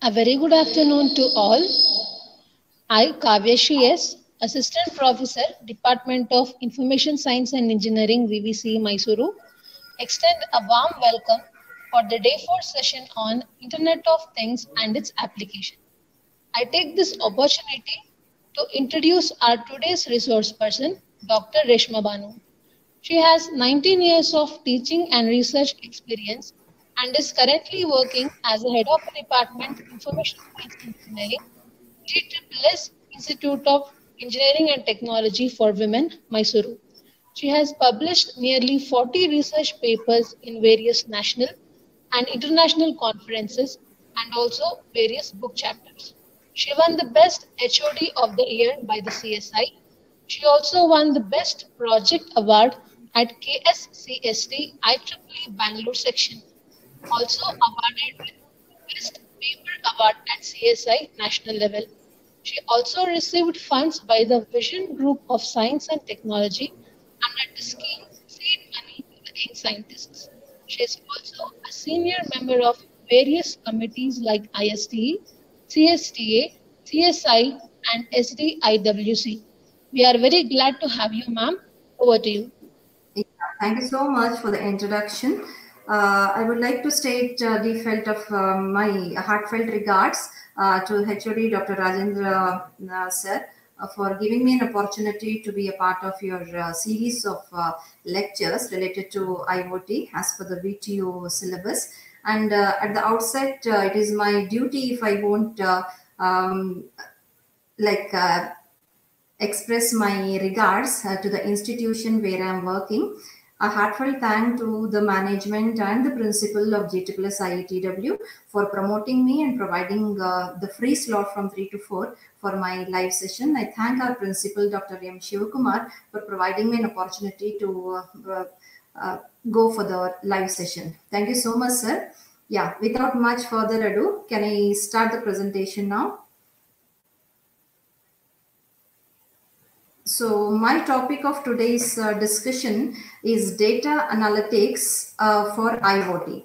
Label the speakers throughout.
Speaker 1: A very good afternoon to all. I, Kavyashi S., Assistant Professor, Department of Information Science and Engineering, VVC, Mysuru, extend a warm welcome for the Day 4 session on Internet of Things and its application. I take this opportunity to introduce our today's resource person, Dr. Reshma Banu. She has 19 years of teaching and research experience and is currently working as a head of the Department Information Science and Engineering, GSSS Institute of Engineering and Technology for Women, Mysuru. She has published nearly 40 research papers in various national and international conferences and also various book chapters. She won the Best HOD of the Year by the CSI. She also won the Best Project Award at KSCST IEEE Bangalore section, also awarded with Best Paper Award at CSI national level. She also received funds by the Vision Group of Science and Technology under the scheme Seed Money to the Young Scientists. She is also a senior member of various committees like ISTE, CSTA, CSI, and SDIWC. We are very glad to have you, ma'am. Over to you.
Speaker 2: Yeah, thank you so much for the introduction. I would like to state my heartfelt regards to HOD Dr. Rajendra sir for giving me an opportunity to be a part of your series of lectures related to IoT as per the VTU syllabus. And at the outset, it is my duty if I won't express my regards to the institution where I am working. A heartfelt thank to the management and the principal of GSSS IETW for promoting me and providing the free slot from 3 to 4 for my live session. I thank our principal, Dr. M. Shivakumar, for providing me an opportunity to go for the live session. Thank you so much, sir. Yeah, without much further ado, can I start the presentation now? So my topic of today's discussion is data analytics for IoT.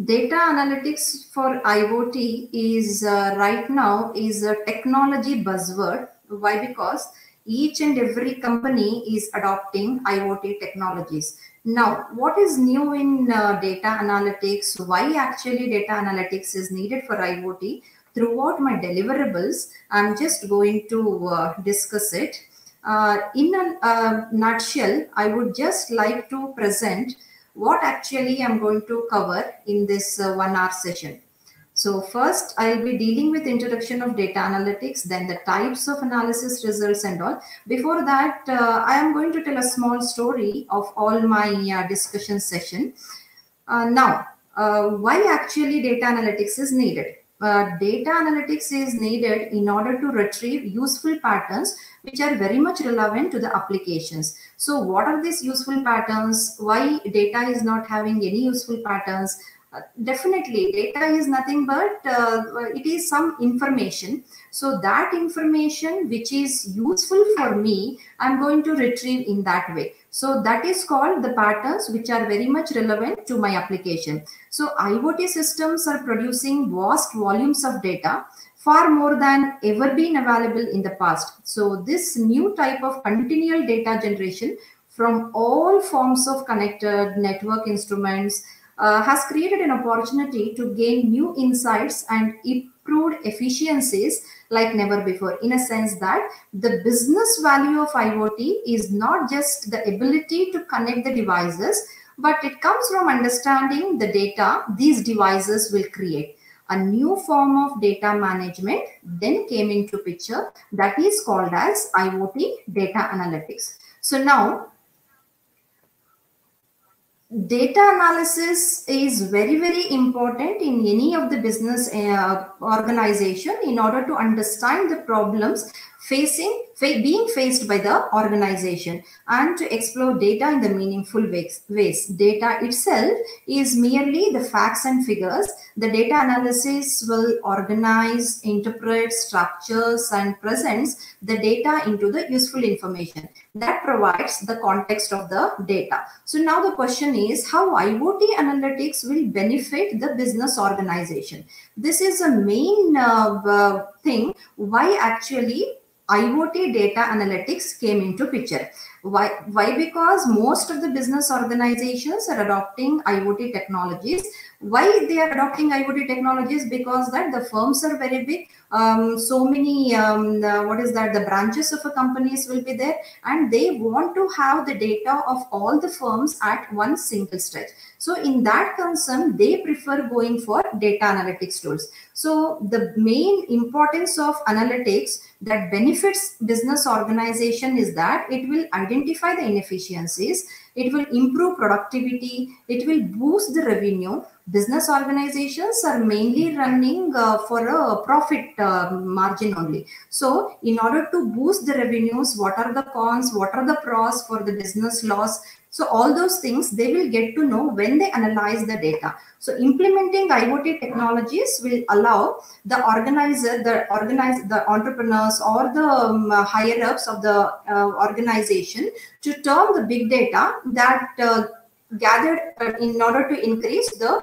Speaker 2: Data analytics for IoT is right now is a technology buzzword. Why? Because each and every company is adopting IoT technologies. Now, what is new in data analytics? Why actually data analytics is needed for IoT? Throughout my deliverables, I'm just going to discuss it. In a nutshell, I would just like to present what actually I'm going to cover in this 1 hour session. So first, I'll be dealing with introduction of data analytics, then the types of analysis results and all. Before that, I am going to tell a small story of all my discussion session. Now, why actually data analytics is needed? Data analytics is needed in order to retrieve useful patterns which are very much relevant to the applications. So what are these useful patterns? Why data is not having any useful patterns? Definitely data is nothing but it is some information. So that information which is useful for me, I'm going to retrieve in that way. So that is called the patterns which are very much relevant to my application. So IoT systems are producing vast volumes of data, far more than ever been available in the past. So this new type of continual data generation from all forms of connected network instruments has created an opportunity to gain new insights and improved efficiencies like never before, in a sense that the business value of IoT is not just the ability to connect the devices, but it comes from understanding the data these devices will create. A new form of data management then came into picture that is called as IoT data analytics. So now, data analysis is very, very important in any of the business organization in order to understand the problems being faced by the organization, and to explore data in the meaningful ways. Data itself is merely the facts and figures. The data analysis will organize, interpret, structures, and presents the data into the useful information that provides the context of the data. So now the question is how IoT analytics will benefit the business organization. This is a main thing why actually IoT data analytics came into picture. Why? Because most of the business organizations are adopting IoT technologies. Why they are adopting IoT technologies? Because that the firms are very big. So many, the branches of a companies will be there, and they want to have the data of all the firms at one single stretch. So in that concern, they prefer going for data analytics tools. So the main importance of analytics that benefits business organization is that it will identify the inefficiencies, it will improve productivity, it will boost the revenue. Business organizations are mainly running for a profit margin only. So in order to boost the revenues, what are the cons, what are the pros for the business loss? So all those things they will get to know when they analyze the data. So implementing IoT technologies will allow the entrepreneurs or the higher ups of the organization to turn the big data that gathered in order to increase the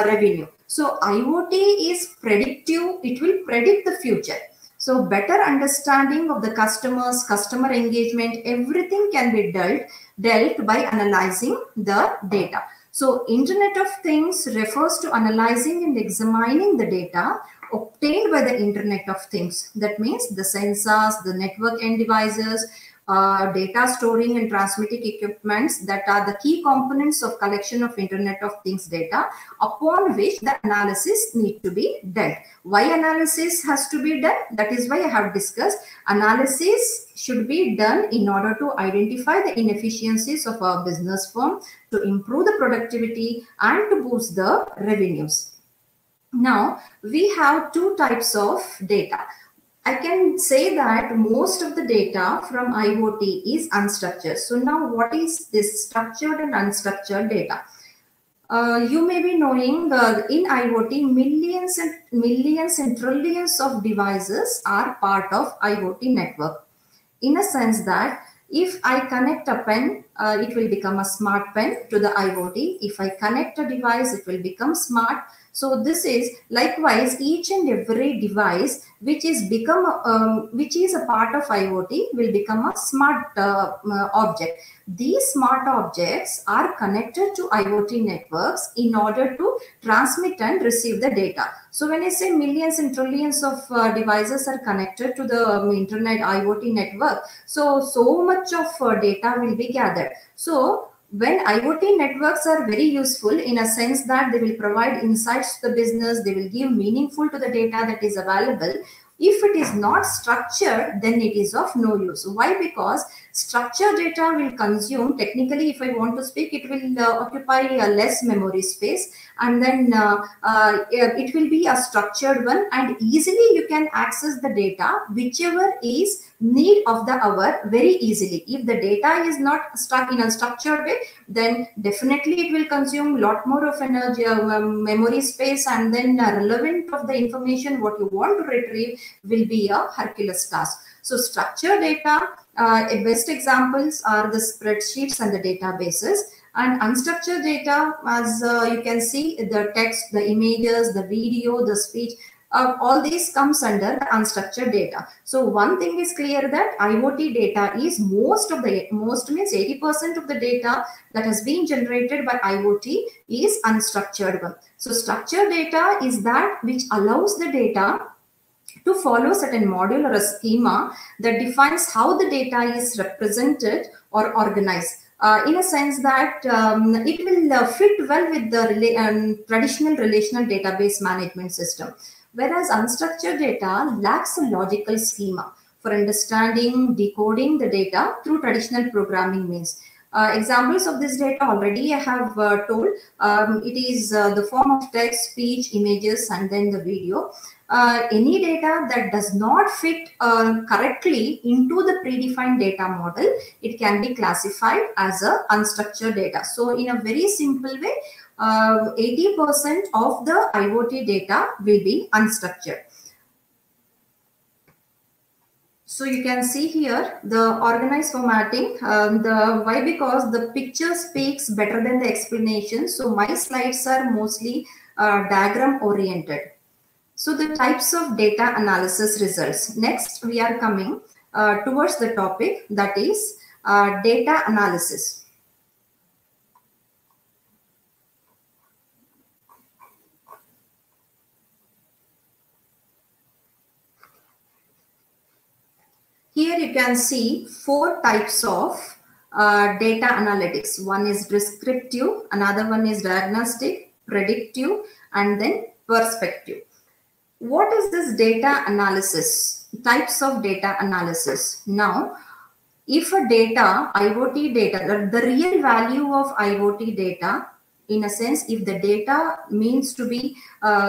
Speaker 2: revenue. So IoT is predictive, it will predict the future. So better understanding of the customers, customer engagement, everything can be dealt by analyzing the data. So Internet of Things refers to analyzing and examining the data obtained by the Internet of Things. That means the sensors, the network end devices, data storing and transmitting equipments that are the key components of collection of Internet of Things data upon which the analysis need to be done. Why analysis has to be done? That is why I have discussed analysis should be done in order to identify the inefficiencies of our business firm, to improve the productivity and to boost the revenues. Now we have two types of data. I can say that most of the data from IoT is unstructured. So now what is this structured and unstructured data? You may be knowing in IoT, millions and trillions of devices are part of IoT network. In a sense that if I connect a pen, it will become a smart pen to the IoT. If I connect a device, it will become smart. So this is likewise each and every device which is a part of IoT will become a smart object. These smart objects are connected to IoT networks in order to transmit and receive the data. So when I say millions and trillions of devices are connected to the internet IoT network, so much of data will be gathered. So when IoT networks are very useful in a sense that they will provide insights to the business, they will give meaningful to the data that is available. If it is not structured, then it is of no use. Why? Because structured data will consume, technically if I want to speak, it will occupy less memory space, and then it will be a structured one, and easily you can access the data whichever is need of the hour very easily. If the data is not stuck in a structured way, then definitely it will consume a lot more of energy, memory space, and then relevant of the information what you want to retrieve will be a Hercules task. So structured data, best examples are the spreadsheets and the databases. And unstructured data, as you can see, the text, the images, the video, the speech, all these comes under the unstructured data. So one thing is clear that IoT data is most means 80% of the data that has been generated by IoT is unstructured one. So structured data is that which allows the data to follow certain module or a schema that defines how the data is represented or organized. In a sense that it will fit well with the traditional relational database management system. Whereas unstructured data lacks a logical schema for understanding, decoding the data through traditional programming means. Examples of this data already I have told. It is the form of text, speech, images, and then the video. any data that does not fit correctly into the predefined data model, it can be classified as a unstructured data. So in a very simple way, 80% of the IoT data will be unstructured. So you can see here the organized formatting. Why? Because the picture speaks better than the explanation. So my slides are mostly diagram oriented. So the types of data analysis results. Next, we are coming towards the topic, that is data analysis. Here you can see 4 types of data analytics. One is descriptive, another one is diagnostic, predictive, and then perspective. What is this data analysis? Types of data analysis. Now, if a data, IoT data, the real value of IoT data, in a sense, if the data means to be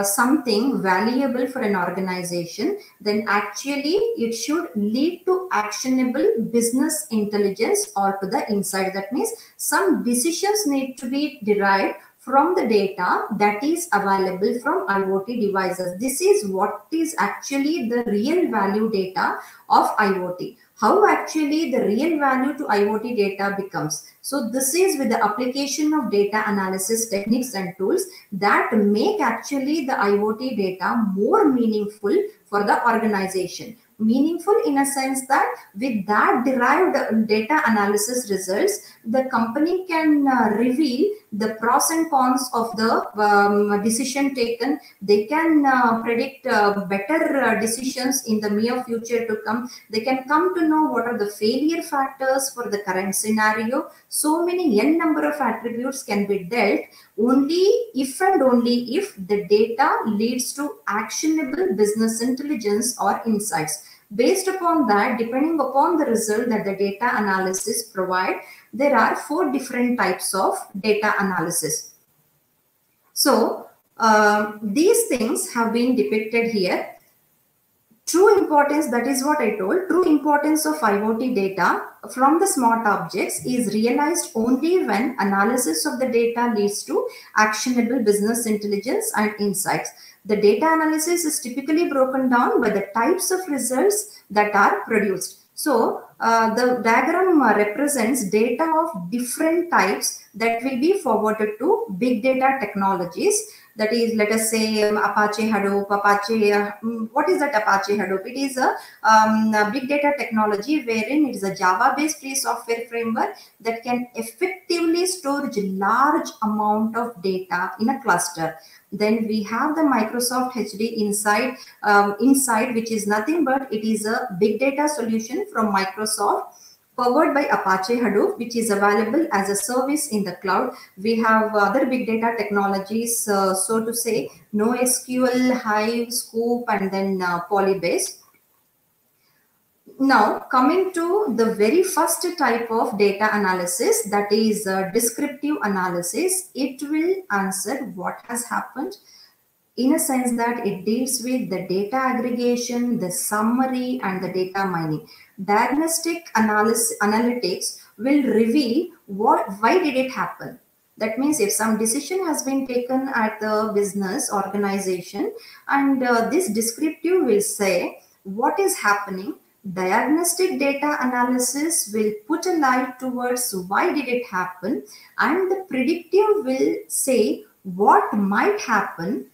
Speaker 2: something valuable for an organization, then actually it should lead to actionable business intelligence or to the insight. That means some decisions need to be derived from the data that is available from IoT devices. This is what is actually the real value data of IoT. How actually the real value to IoT data becomes. So this is with the application of data analysis techniques and tools that make actually the IoT data more meaningful for the organization. Meaningful in a sense that with that derived data analysis results, the company can reveal the pros and cons of the decision taken. They can predict better decisions in the near future to come. They can come to know what are the failure factors for the current scenario. So many n number of attributes can be dealt only if and only if the data leads to actionable business intelligence or insights. Based upon that, depending upon the result that the data analysis provide, there are 4 different types of data analysis. So these things have been depicted here. True importance, that is what I told, true importance of IoT data from the smart objects is realized only when analysis of the data leads to actionable business intelligence and insights. The data analysis is typically broken down by the types of results that are produced. So the diagram represents data of different types that will be forwarded to big data technologies. That is, let us say Apache Hadoop, what is that Apache Hadoop? It is a big data technology wherein it is a Java-based free software framework that can effectively store large amount of data in a cluster. Then we have the Microsoft HD Insight, which is nothing but it is a big data solution from Microsoft, powered by Apache Hadoop, which is available as a service in the cloud. We have other big data technologies, so to say, NoSQL, Hive, Scoop, and then Polybase. Now, coming to the very first type of data analysis, that is descriptive analysis, it will answer what has happened, in a sense that it deals with the data aggregation, the summary, and the data mining. Diagnostic analytics will reveal why did it happen. That means if some decision has been taken at the business organization, and this descriptive will say what is happening. Diagnostic data analysis will put a light towards why did it happen, and the predictive will say what might happen,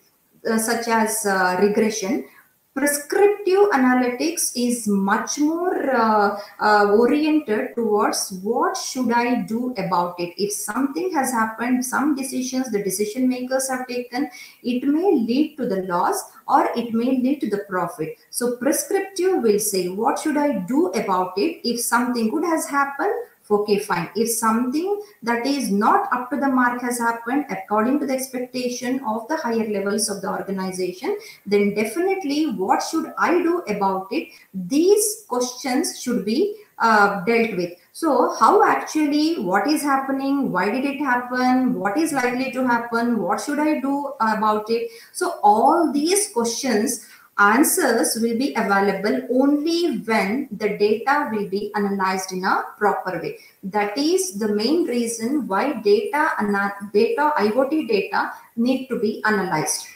Speaker 2: such as regression. Prescriptive analytics is much more oriented towards what should I do about it. If something has happened, some decisions the decision makers have taken, it may lead to the loss or it may lead to the profit. So prescriptive will say what should I do about it. If something good has happened, okay, fine. If something that is not up to the mark has happened according to the expectation of the higher levels of the organization, then definitely what should I do about it? These questions should be dealt with. So how actually, what is happening? Why did it happen? What is likely to happen? What should I do about it? So all these questions Answers will be available only when the data will be analyzed in a proper way. That is the main reason why IoT data need to be analyzed.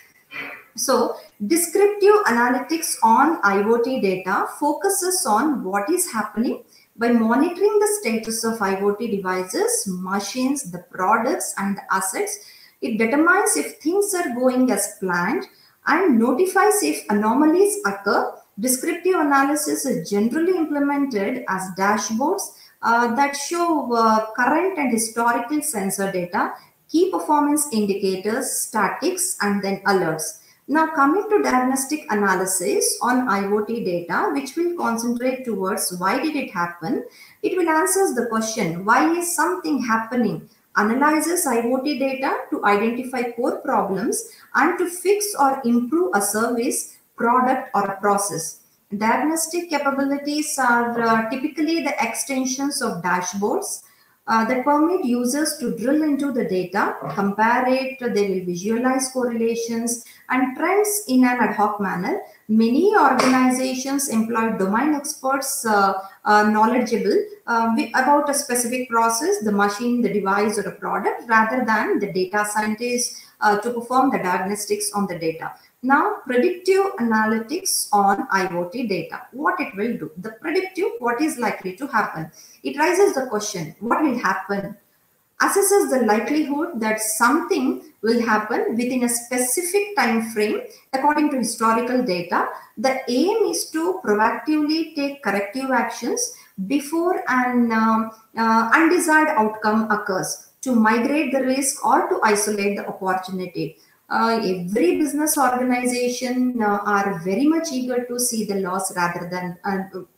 Speaker 2: So descriptive analytics on IoT data focuses on what is happening by monitoring the status of IoT devices, machines, the products and the assets. It determines if things are going as planned and notifies if anomalies occur. Descriptive analysis is generally implemented as dashboards that show current and historical sensor data, key performance indicators, statics, and then alerts. Now coming to diagnostic analysis on IoT data, which will concentrate towards why did it happen. It will answer the question, why is something happening? Analyzes IoT data to identify core problems and to fix or improve a service, product, or a process. Diagnostic capabilities are typically the extensions of dashboards that permit users to drill into the data, compare it, they will visualize correlations and trends in an ad hoc manner. Many organizations employ domain experts knowledgeable about a specific process, the machine, the device, or a product, rather than the data scientists to perform the diagnostics on the data. Now, predictive analytics on IoT data. What it will do? The predictive, what is likely to happen? It raises the question, what will happen? Assesses the likelihood that something will happen within a specific time frame according to historical data. The aim is to proactively take corrective actions before an undesired outcome occurs, to migrate the risk or to isolate the opportunity. Every business organization are very much eager to see the loss rather than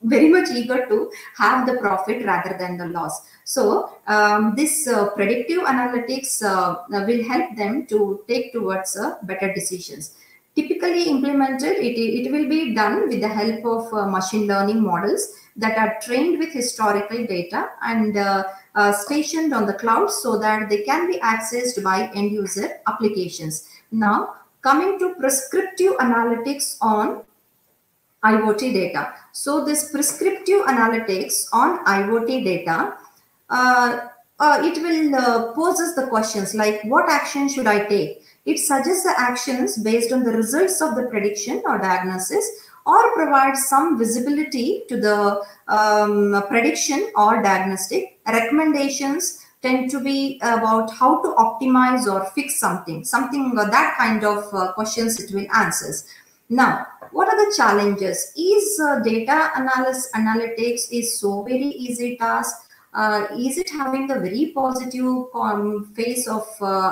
Speaker 2: very much eager to have the profit rather than the loss. So this predictive analytics will help them to take towards better decisions. Typically implemented, it will be done with the help of machine learning models that are trained with historical data and stationed on the cloud so that they can be accessed by end user applications. Now, coming to prescriptive analytics on IoT data. So this prescriptive analytics on IoT data, it will poses the questions like, what action should I take? It suggests the actions based on the results of the prediction or diagnosis, or provides some visibility to the prediction or diagnostic. Recommendations tend to be about how to optimize or fix something that kind of questions it will answer. Now, what are the challenges? Is data analytics is so very easy task? Is it having a very positive phase of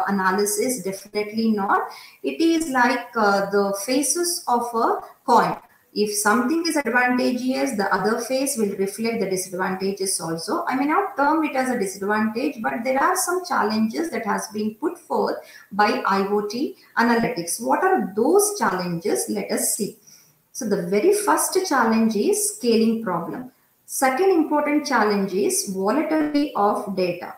Speaker 2: analysis? Definitely not. It is like the faces of a coin. If something is advantageous, the other face will reflect the disadvantages also. I may not term it as a disadvantage, but there are some challenges that has been put forth by IoT analytics. What are those challenges? Let us see. So the very first challenge is scaling problem. Second important challenge is volatility of data.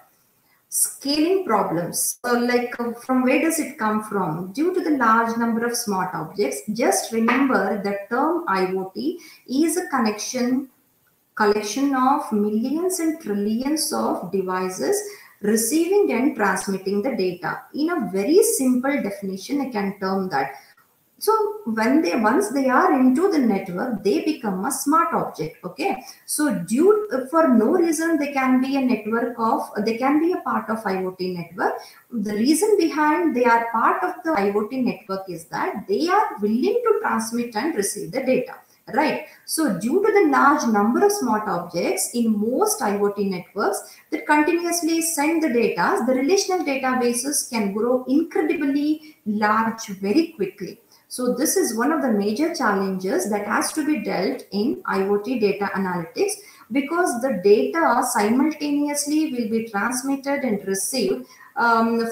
Speaker 2: Scaling problems, from where does it come from? Due to the large number of smart objects. Just remember the term IoT is a collection of millions and trillions of devices receiving and transmitting the data. In a very simple definition, I can term that. So once they are into the network, they become a smart object. Okay. So for no reason, they can be they can be a part of IoT network. The reason behind they are part of the IoT network is that they are willing to transmit and receive the data. Right. So due to the large number of smart objects in most IoT networks that continuously send the data, the relational databases can grow incredibly large very quickly. So this is one of the major challenges that has to be dealt in IoT data analytics, because the data simultaneously will be transmitted and received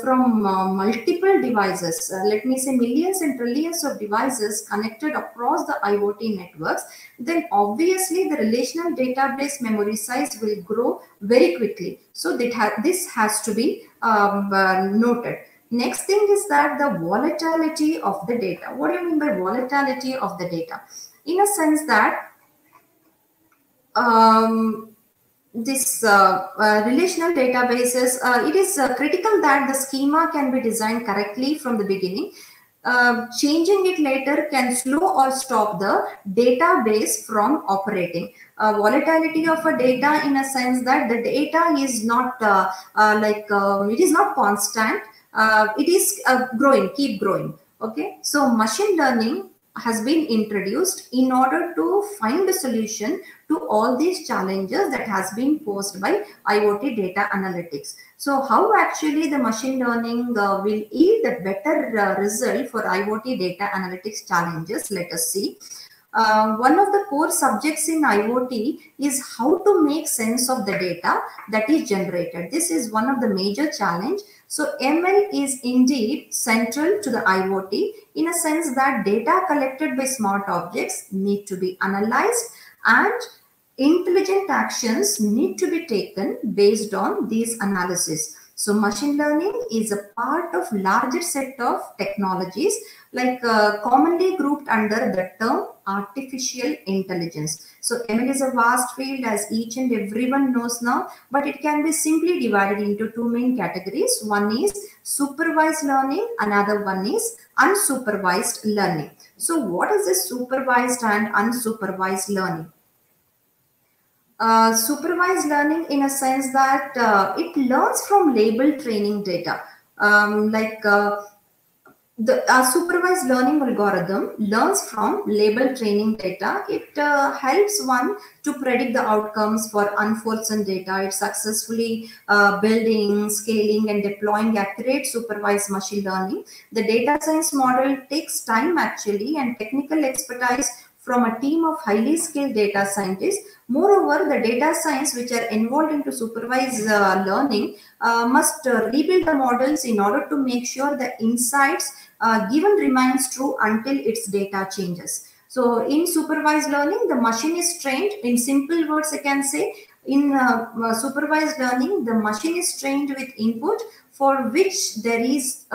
Speaker 2: from multiple devices. Let me say millions and trillions of devices connected across the IoT networks. Then obviously the relational database memory size will grow very quickly. So this has to be noted. Next thing is that the volatility of the data. What do you mean by volatility of the data? In a sense that this relational databases, it is critical that the schema can be designed correctly from the beginning. Changing it later can slow or stop the database from operating. Volatility of a data in a sense that the data is not it is not constant. It is growing, keep growing. Okay, so machine learning has been introduced in order to find a solution to all these challenges that has been posed by IoT data analytics. So how actually the machine learning will yield a better result for IoT data analytics challenges? Let us see. One of the core subjects in IoT is how to make sense of the data that is generated. This is one of the major challenge. So ML is indeed central to the IoT in a sense that data collected by smart objects need to be analyzed and intelligent actions need to be taken based on these analysis. So machine learning is a part of larger set of technologies like commonly grouped under the term artificial intelligence. So ML is a vast field as each and everyone knows now, but it can be simply divided into two main categories. One is supervised learning, another one is unsupervised learning. So what is this supervised and unsupervised learning? Supervised learning in a sense that it learns from label training data. The supervised learning algorithm learns from label training data. It helps one to predict the outcomes for unforeseen data. It successfully building, scaling, and deploying accurate supervised machine learning. The data science model takes time actually and technical expertise from a team of highly skilled data scientists. Moreover, the data science which are involved into supervised learning must rebuild the models in order to make sure the insights given remains true until its data changes. So in supervised learning, the machine is trained. In simple words, I can say, in supervised learning, the machine is trained with input for which there is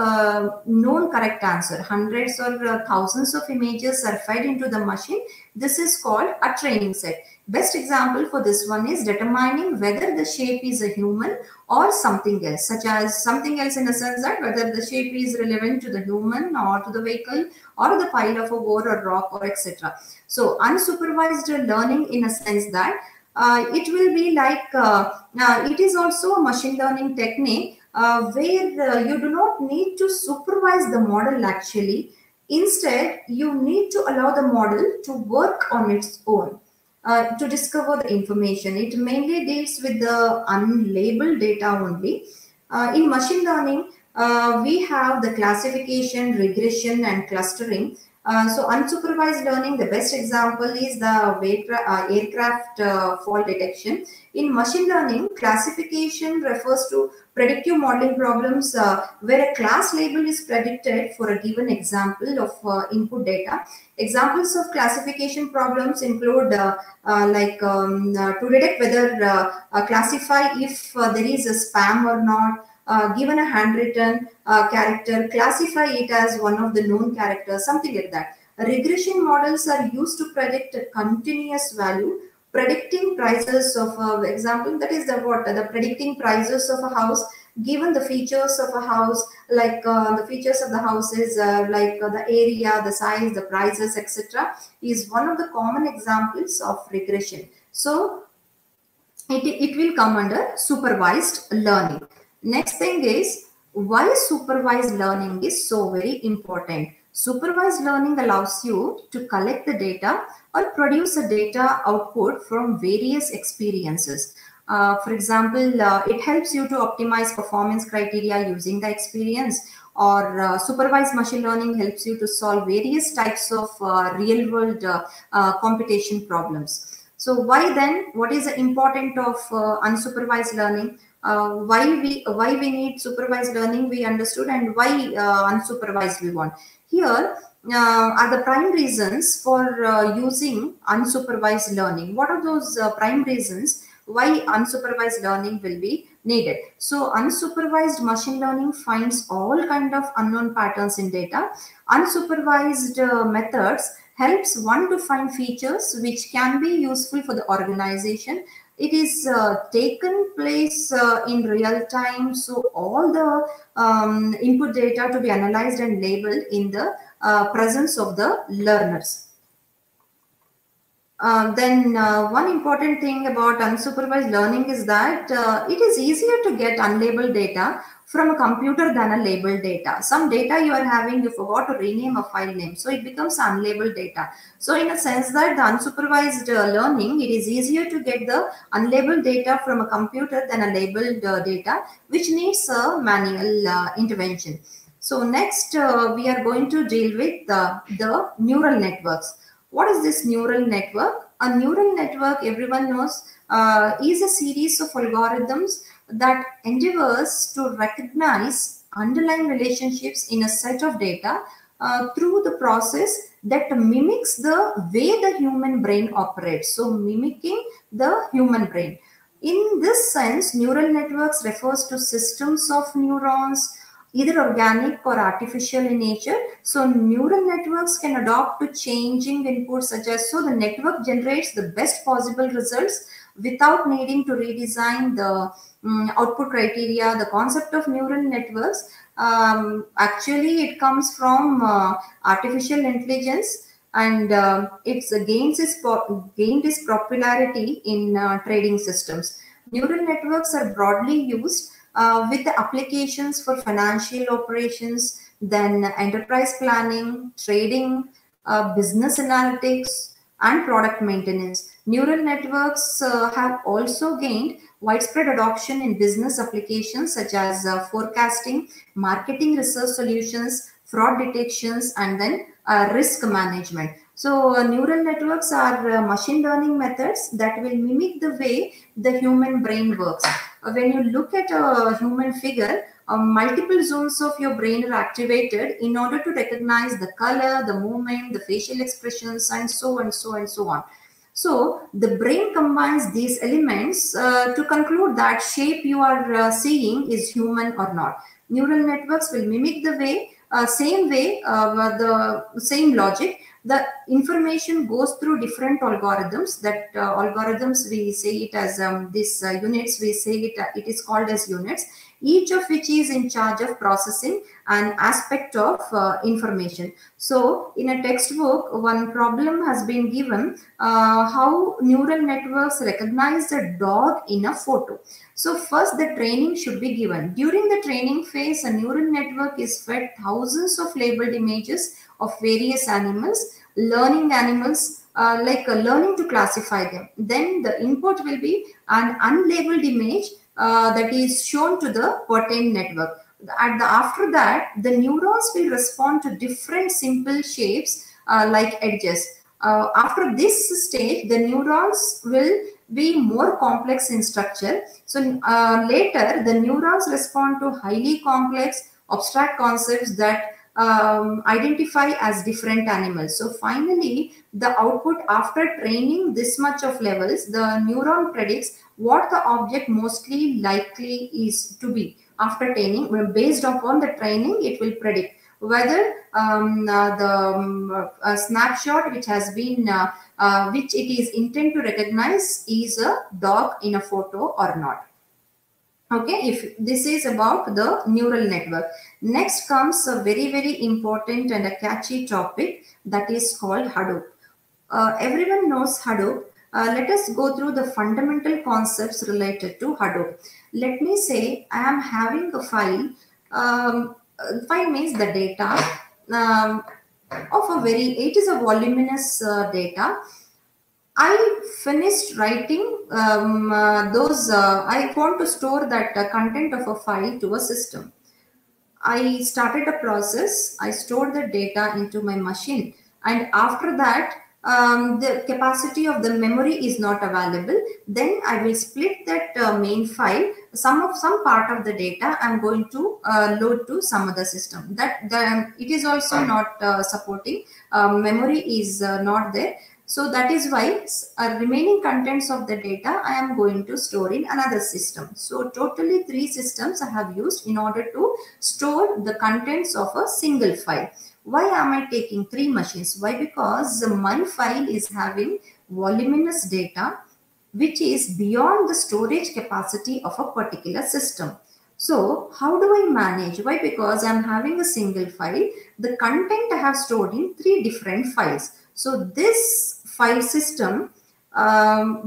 Speaker 2: known correct answer. Hundreds or thousands of images are fed into the machine. This is called a training set. Best example for this one is determining whether the shape is a human or something else, such as something else in a sense that whether the shape is relevant to the human or to the vehicle or the pile of a wood or rock or etc. So unsupervised learning in a sense that it will be like it is also a machine learning technique where you do not need to supervise the model actually. Instead, you need to allow the model to work on its own to discover the information. It mainly deals with the unlabeled data only. In machine learning, we have the classification, regression, and clustering. So unsupervised learning, the best example is the aircraft fall detection. In machine learning, classification refers to predictive modeling problems where a class label is predicted for a given example of input data. Examples of classification problems include to detect whether classify if there is a spam or not. Given a handwritten character, classify it as one of the known characters, something like that. Regression models are used to predict a continuous value, predicting prices of example, that is the predicting prices of a house given the features of a house, like the features of the houses, the area, the size, the prices, etc., is one of the common examples of regression. So it will come under supervised learning. Next thing is why supervised learning is so very important. Supervised learning allows you to collect the data or produce a data output from various experiences. For example, it helps you to optimize performance criteria using the experience, or supervised machine learning helps you to solve various types of real world computation problems. So why then, what is the importance of unsupervised learning? Why we need supervised learning we understood, and why unsupervised we want. Here are the prime reasons for using unsupervised learning. What are those prime reasons? why unsupervised learning will be needed. So unsupervised machine learning finds all kind of unknown patterns in data. Unsupervised methods helps one to find features which can be useful for the organization. It is taken place in real time, so all the input data to be analyzed and labeled in the presence of the learners. Then one important thing about unsupervised learning is that it is easier to get unlabeled data from a computer than a labeled data. Some data you are having, you forgot to rename a file name, so it becomes unlabeled data. So in a sense that the unsupervised learning, it is easier to get the unlabeled data from a computer than a labeled data, which needs a manual intervention. So next we are going to deal with the neural networks. What is this neural network? A neural network, everyone knows, is a series of algorithms that endeavors to recognize underlying relationships in a set of data through the process that mimics the way the human brain operates. So mimicking the human brain. In this sense, neural networks refers to systems of neurons, either organic or artificial in nature. So neural networks can adapt to changing inputs such as, so the network generates the best possible results without needing to redesign the output criteria. The concept of neural networks, actually it comes from artificial intelligence, and it's gained its popularity in trading systems. Neural networks are broadly used with the applications for financial operations, then enterprise planning, trading, business analytics, and product maintenance. Neural networks have also gained widespread adoption in business applications such as forecasting, marketing research solutions, fraud detections, and then risk management. So neural networks are machine learning methods that will mimic the way the human brain works. When you look at a human figure, multiple zones of your brain are activated in order to recognize the color, the movement, the facial expressions, and so on. So the brain combines these elements to conclude that shape you are seeing is human or not. Neural networks will mimic the way, the same logic. The information goes through different algorithms. That algorithms, we say it as units. We say it is called as units, each of which is in charge of processing an aspect of information. So in a textbook, one problem has been given, how neural networks recognize a dog in a photo. So first the training should be given. During the training phase, a neural network is fed thousands of labeled images of various animals, learning to classify them. Then the input will be an unlabeled image that is shown to the pertained network. After that, the neurons will respond to different simple shapes like edges. After this stage, the neurons will be more complex in structure. So later, the neurons respond to highly complex abstract concepts that identify as different animals. So finally, the output after training this much of levels, the neuron predicts what the object mostly likely is to be. After training, based upon the training, it will predict whether the snapshot which has been which it is intended to recognize is a dog in a photo or not. Okay, if this is about the neural network. Next comes a very, very important and a catchy topic that is called Hadoop. Everyone knows Hadoop. Let us go through the fundamental concepts related to Hadoop. Let me say I am having a file. File means the data it is a voluminous data. I finished writing I want to store that content of a file to a system. I started a process. I stored the data into my machine, and after that, the capacity of the memory is not available. Then I will split that main file. Some part of the data I'm going to load to some other system. It is also not supporting. Memory is not there. So that is why remaining contents of the data I am going to store in another system. So totally 3 systems I have used in order to store the contents of a single file. Why am I taking 3 machines? Why? Because my file is having voluminous data which is beyond the storage capacity of a particular system. So how do I manage? Why? Because I'm having a single file. The content I have stored in 3 different files. So this file system,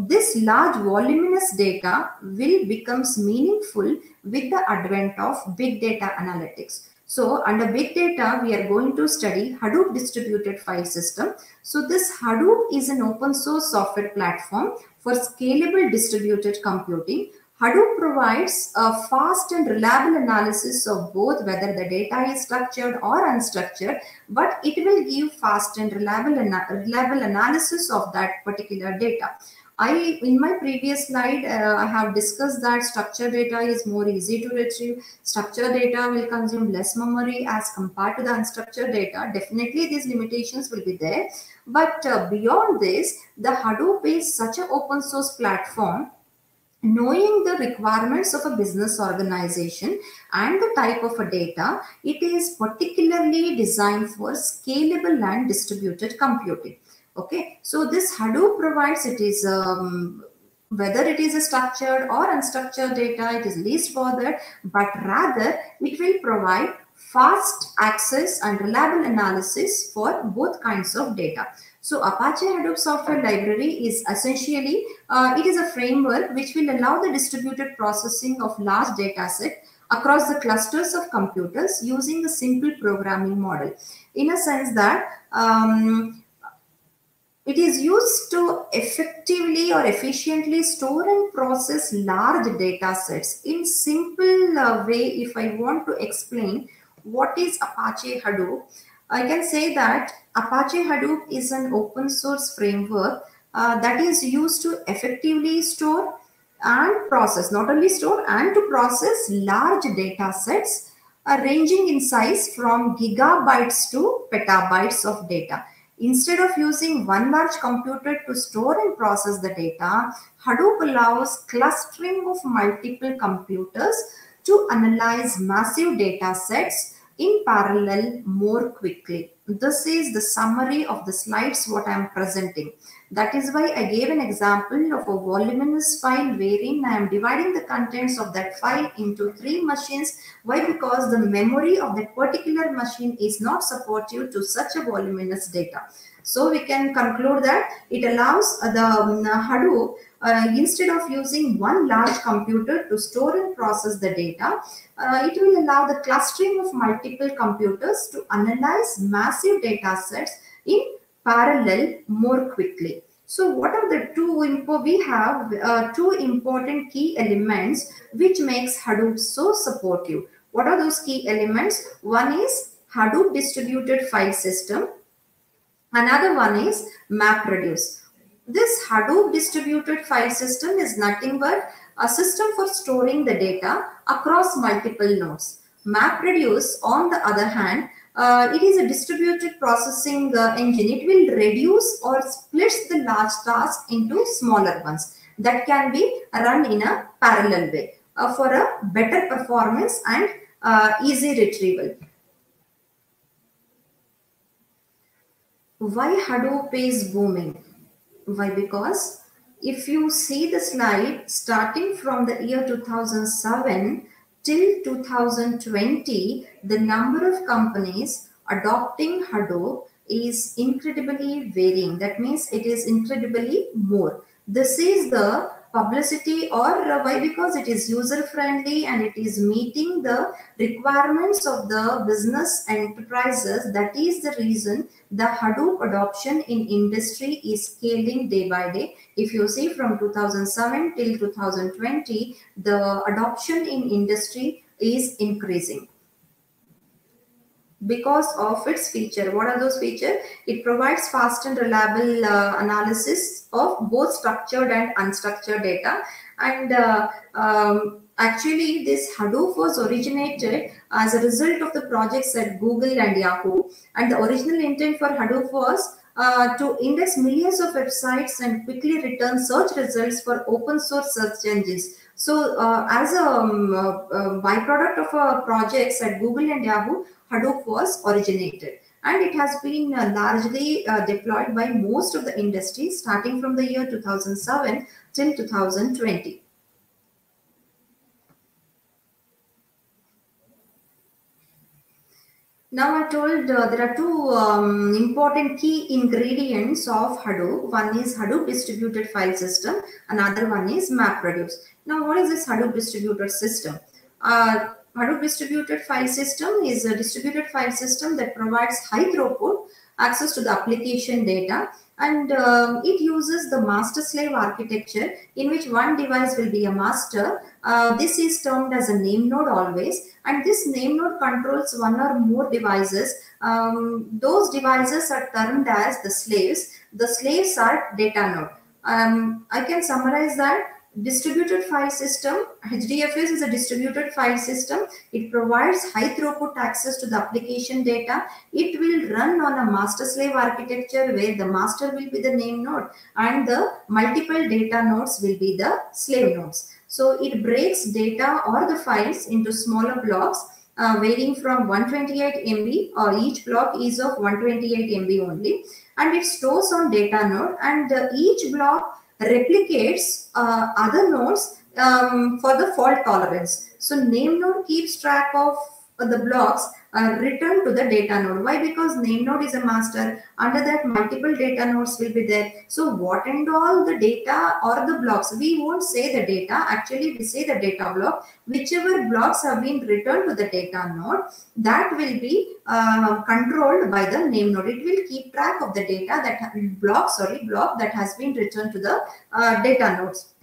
Speaker 2: this large voluminous data will becomes meaningful with the advent of big data analytics. So under big data, we are going to study Hadoop distributed file system. So this Hadoop is an open source software platform for scalable distributed computing. Hadoop provides a fast and reliable analysis of both whether the data is structured or unstructured, but it will give fast and reliable analysis of that particular data. In my previous slide, I have discussed that structured data is more easy to retrieve. Structured data will consume less memory as compared to the unstructured data. Definitely these limitations will be there. But beyond this, the Hadoop is such an open source platform. Knowing the requirements of a business organization and the type of a data, it is particularly designed for scalable and distributed computing. Okay, so this Hadoop provides whether it is a structured or unstructured data, it is least bothered, but rather it will provide fast access and reliable analysis for both kinds of data. So Apache Hadoop Software Library is essentially, it is a framework which will allow the distributed processing of large data set across the clusters of computers using a simple programming model. In a sense that it is used to effectively or efficiently store and process large data sets. In simple way, if I want to explain what is Apache Hadoop, I can say that Apache Hadoop is an open source framework that is used to effectively store and process, not only store and to process large data sets ranging in size from gigabytes to petabytes of data. Instead of using one large computer to store and process the data, Hadoop allows clustering of multiple computers to analyze massive data sets in parallel more quickly. This is the summary of the slides what I am presenting. That is why I gave an example of a voluminous file wherein I am dividing the contents of that file into 3 machines. Why? Because the memory of that particular machine is not supportive to such a voluminous data. So we can conclude that it allows the Hadoop, instead of using one large computer to store and process the data, it will allow the clustering of multiple computers to analyze massive data sets in parallel more quickly. So what are the we have 2 important key elements which makes Hadoop so supportive. What are those key elements? One is Hadoop distributed file system. Another one is MapReduce. This Hadoop distributed file system is nothing but a system for storing the data across multiple nodes. MapReduce, on the other hand, it is a distributed processing engine. It will reduce or splits the large tasks into smaller ones that can be run in a parallel way for a better performance and easy retrieval. Why Hadoop is booming? Why? Because if you see the slide, starting from the year 2007 till 2020, the number of companies adopting Hadoop is incredibly varying. That means it is incredibly more. This is the publicity, or why? Because it is user friendly and it is meeting the requirements of the business enterprises. That is the reason the Hadoop adoption in industry is scaling day by day. If you see from 2007 till 2020, the adoption in industry is increasing because of its feature. What are those features? It provides fast and reliable analysis of both structured and unstructured data. And actually, this Hadoop was originated as a result of the projects at Google and Yahoo. And the original intent for Hadoop was to index millions of websites and quickly return search results for open source search engines. So as a byproduct of projects at Google and Yahoo, Hadoop was originated. And it has been largely deployed by most of the industries starting from the year 2007 till 2020. Now I told there are two important key ingredients of Hadoop. One is Hadoop distributed file system, another one is MapReduce. Now what is this Hadoop distributed system? Hadoop distributed file system is a distributed file system that provides high throughput access to the application data, and it uses the master-slave architecture in which one device will be a master. This is termed as a name node always, and this name node controls one or more devices. Those devices are termed as the slaves. The slaves are data node. I can summarize that. Distributed file system, HDFS is a distributed file system. It provides high throughput access to the application data. It will run on a master-slave architecture where the master will be the name node and the multiple data nodes will be the slave nodes. So it breaks data or the files into smaller blocks varying from 128 MB, or each block is of 128 MB only, and it stores on data node, and each block replicates other nodes for the fault tolerance. So name node keeps track of the blocks returned to the data node. Why? Because name node is a master. Under that, multiple data nodes will be there. So what and all the data or the blocks, we won't say the data, actually we say the data block. Whichever blocks have been returned to the data node, that will be controlled by the name node. It will keep track of the data that block that has been returned to the data nodes.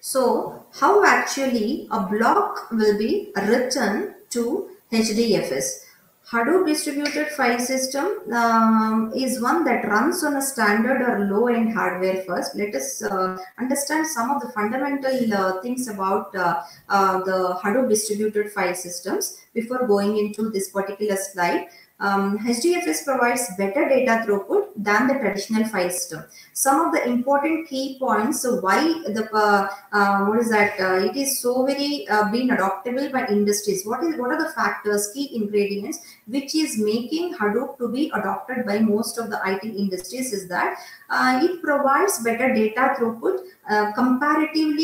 Speaker 2: So how actually a block will be written to HDFS? Hadoop distributed file system is one that runs on a standard or low-end hardware first. Let us understand some of the fundamental things about the Hadoop distributed file systems before going into this particular slide. HDFS provides better data throughput than the traditional file system. Some of the important key points, so why the it is so very being adoptable by industries. What are the factors, key ingredients which is making Hadoop to be adopted by most of the IT industries is that it provides better data throughput comparative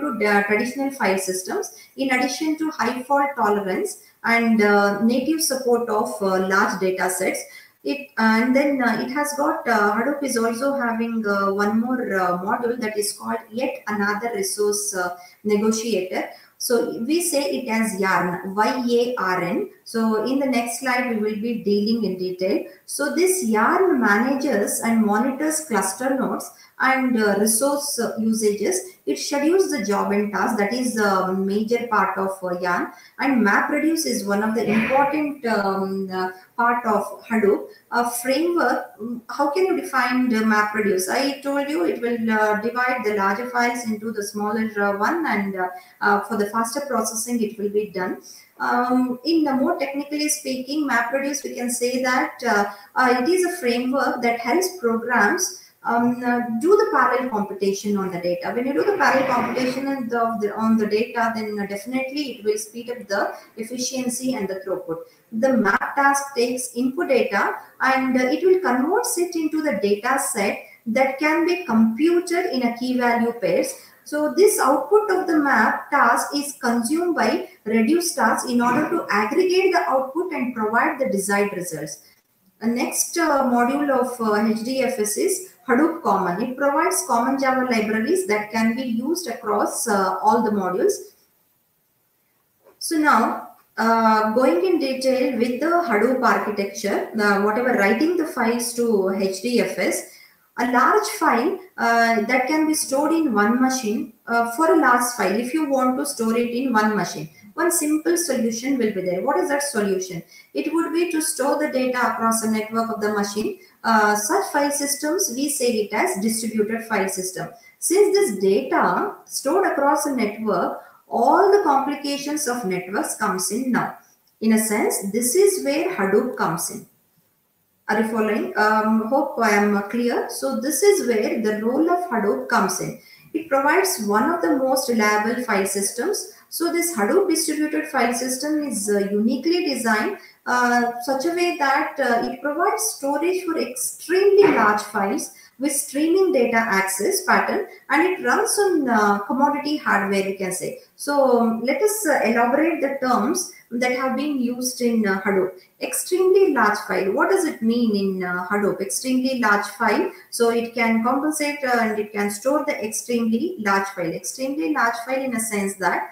Speaker 2: to traditional file systems, in addition to high fault tolerance and native support of large data sets. It has got Hadoop is also having one more module that is called yet another resource negotiator. So we say it as YARN, Y-A-R-N. So in the next slide, we will be dealing in detail. So this YARN manages and monitors cluster nodes and resource usages. It schedules the job and task. That is a major part of YARN. And MapReduce is one of the important part of Hadoop. A framework, how can you define the MapReduce? I told you it will divide the larger files into the smaller one, and for the faster processing it will be done. In the more technically speaking, MapReduce, we can say that it is a framework that helps programs do the parallel computation on the data. When you do the parallel computation on the data, then definitely it will speed up the efficiency and the throughput. The map task takes input data and it will convert it into the data set that can be computed in a key value pairs. So this output of the map task is consumed by reduce task in order to aggregate the output and provide the desired results. The next module of HDFS is Hadoop Common. It provides common Java libraries that can be used across all the modules. So now, going in detail with the Hadoop architecture, whatever writing the files to HDFS, a large file that can be stored in one machine. For a large file, if you want to store it in one machine, one simple solution will be there. What is that solution? It would be to store the data across a network of the machine. Such file systems, we say it as distributed file system. Since this data stored across a network, all the complications of networks comes in now. In a sense, this is where Hadoop comes in. Are you following? Hope I am clear. So this is where the role of Hadoop comes in. It provides one of the most reliable file systems. So this Hadoop distributed file system is uniquely designed such a way that it provides storage for extremely large files with streaming data access pattern, and it runs on commodity hardware, you can say. So let us elaborate the terms that have been used in Hadoop. Extremely large file. What does it mean in Hadoop? Extremely large file. So it can compensate and it can store the extremely large file. Extremely large file in a sense that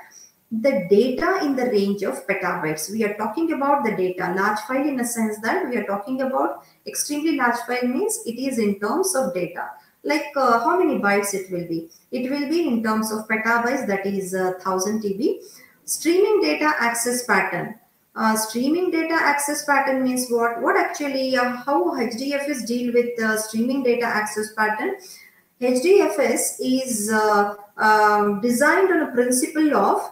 Speaker 2: the data in the range of petabytes. We are talking about the data. Large file in a sense that we are talking about extremely large file means it is in terms of data. Like how many bytes it will be? It will be in terms of petabytes, that is 1000 TB. Streaming data access pattern. Streaming data access pattern means what? What actually, how HDFS deal with streaming data access pattern? HDFS is designed on a principle of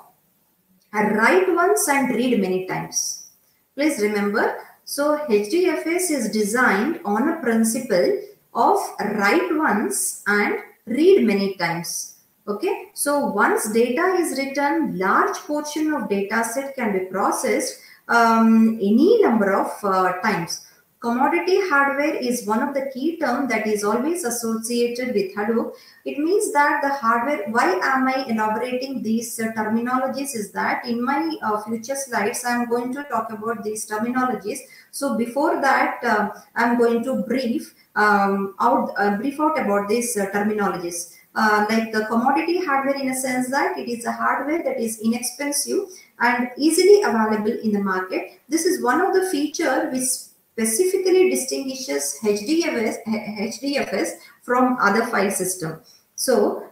Speaker 2: write once and read many times. Please remember, so HDFS is designed on a principle of write once and read many times. Okay, so once data is written, large portion of data set can be processed any number of times. Commodity hardware is one of the key terms that is always associated with Hadoop. It means that the hardware, why am I elaborating these terminologies is that in my future slides, I am going to talk about these terminologies. So before that, I am going to brief out about these terminologies. Like the commodity hardware in a sense that it is a hardware that is inexpensive and easily available in the market. This is one of the features which specifically distinguishes HDFS from other file system. So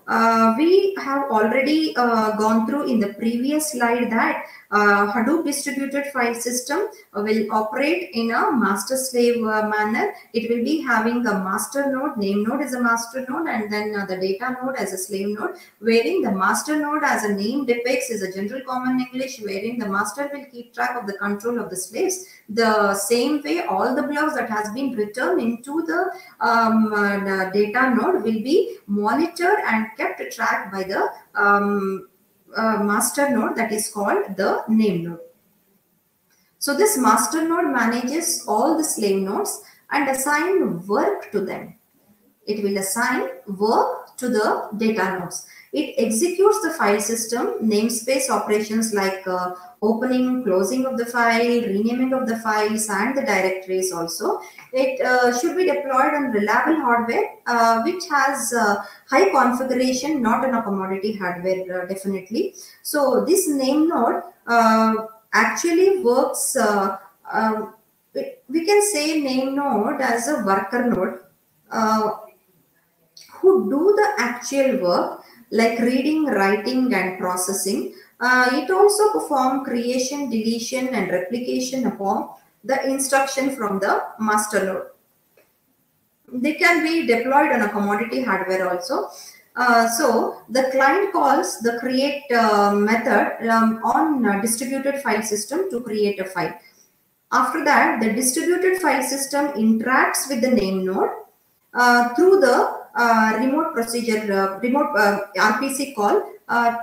Speaker 2: we have already gone through in the previous slide that Hadoop distributed file system will operate in a master-slave manner. It will be having a master node, name node is a master node, and then the data node as a slave node, wherein the master node as a name depicts is a general common English, wherein the master will keep track of the control of the slaves. The same way, all the blocks that has been written into the data node will be monitored and kept track by the master node that is called the name node. So this master node manages all the slave nodes and assign work to them. It will assign work to the data nodes. It executes the file system namespace operations like opening, closing of the file, renaming of the files, and the directories also. It should be deployed on reliable hardware which has high configuration, not on a commodity hardware definitely. So this name node actually works, we can say name node as a worker node who do the actual work like reading, writing, and processing. It also performs creation, deletion, and replication upon the instruction from the master node. They can be deployed on a commodity hardware also. So the client calls the create method on distributed file system to create a file. After that, the distributed file system interacts with the name node through the remote procedure, RPC call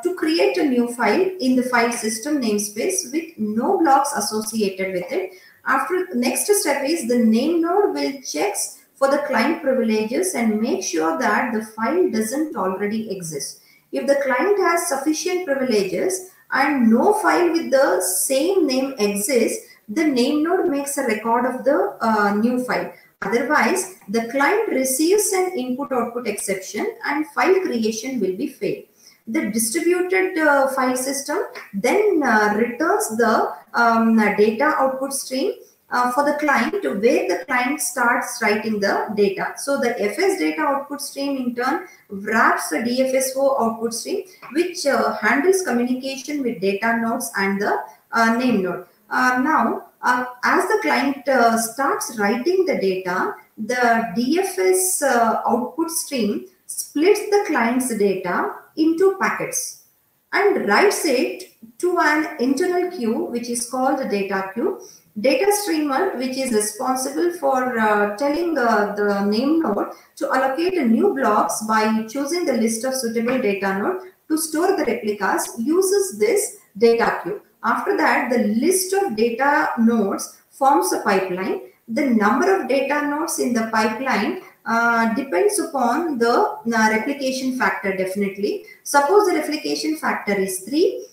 Speaker 2: to create a new file in the file system namespace with no blocks associated with it. After next step is the name node will check for the client privileges and make sure that the file doesn't already exist. If the client has sufficient privileges and no file with the same name exists, the name node makes a record of the new file. Otherwise, the client receives an input-output exception and file creation will be failed. The distributed file system then returns the data output stream for the client where the client starts writing the data. So the FS data output stream in turn wraps the DFSO output stream which handles communication with data nodes and the name node. Now, as the client starts writing the data, the DFS output stream splits the client's data into packets. and writes it to an internal queue, which is called the data queue. Data streamer, which is responsible for telling the name node to allocate new blocks by choosing the list of suitable data node to store the replicas, uses this data queue. After that, the list of data nodes forms a pipeline. The number of data nodes in the pipeline depends upon the replication factor, definitely. Suppose the replication factor is 3,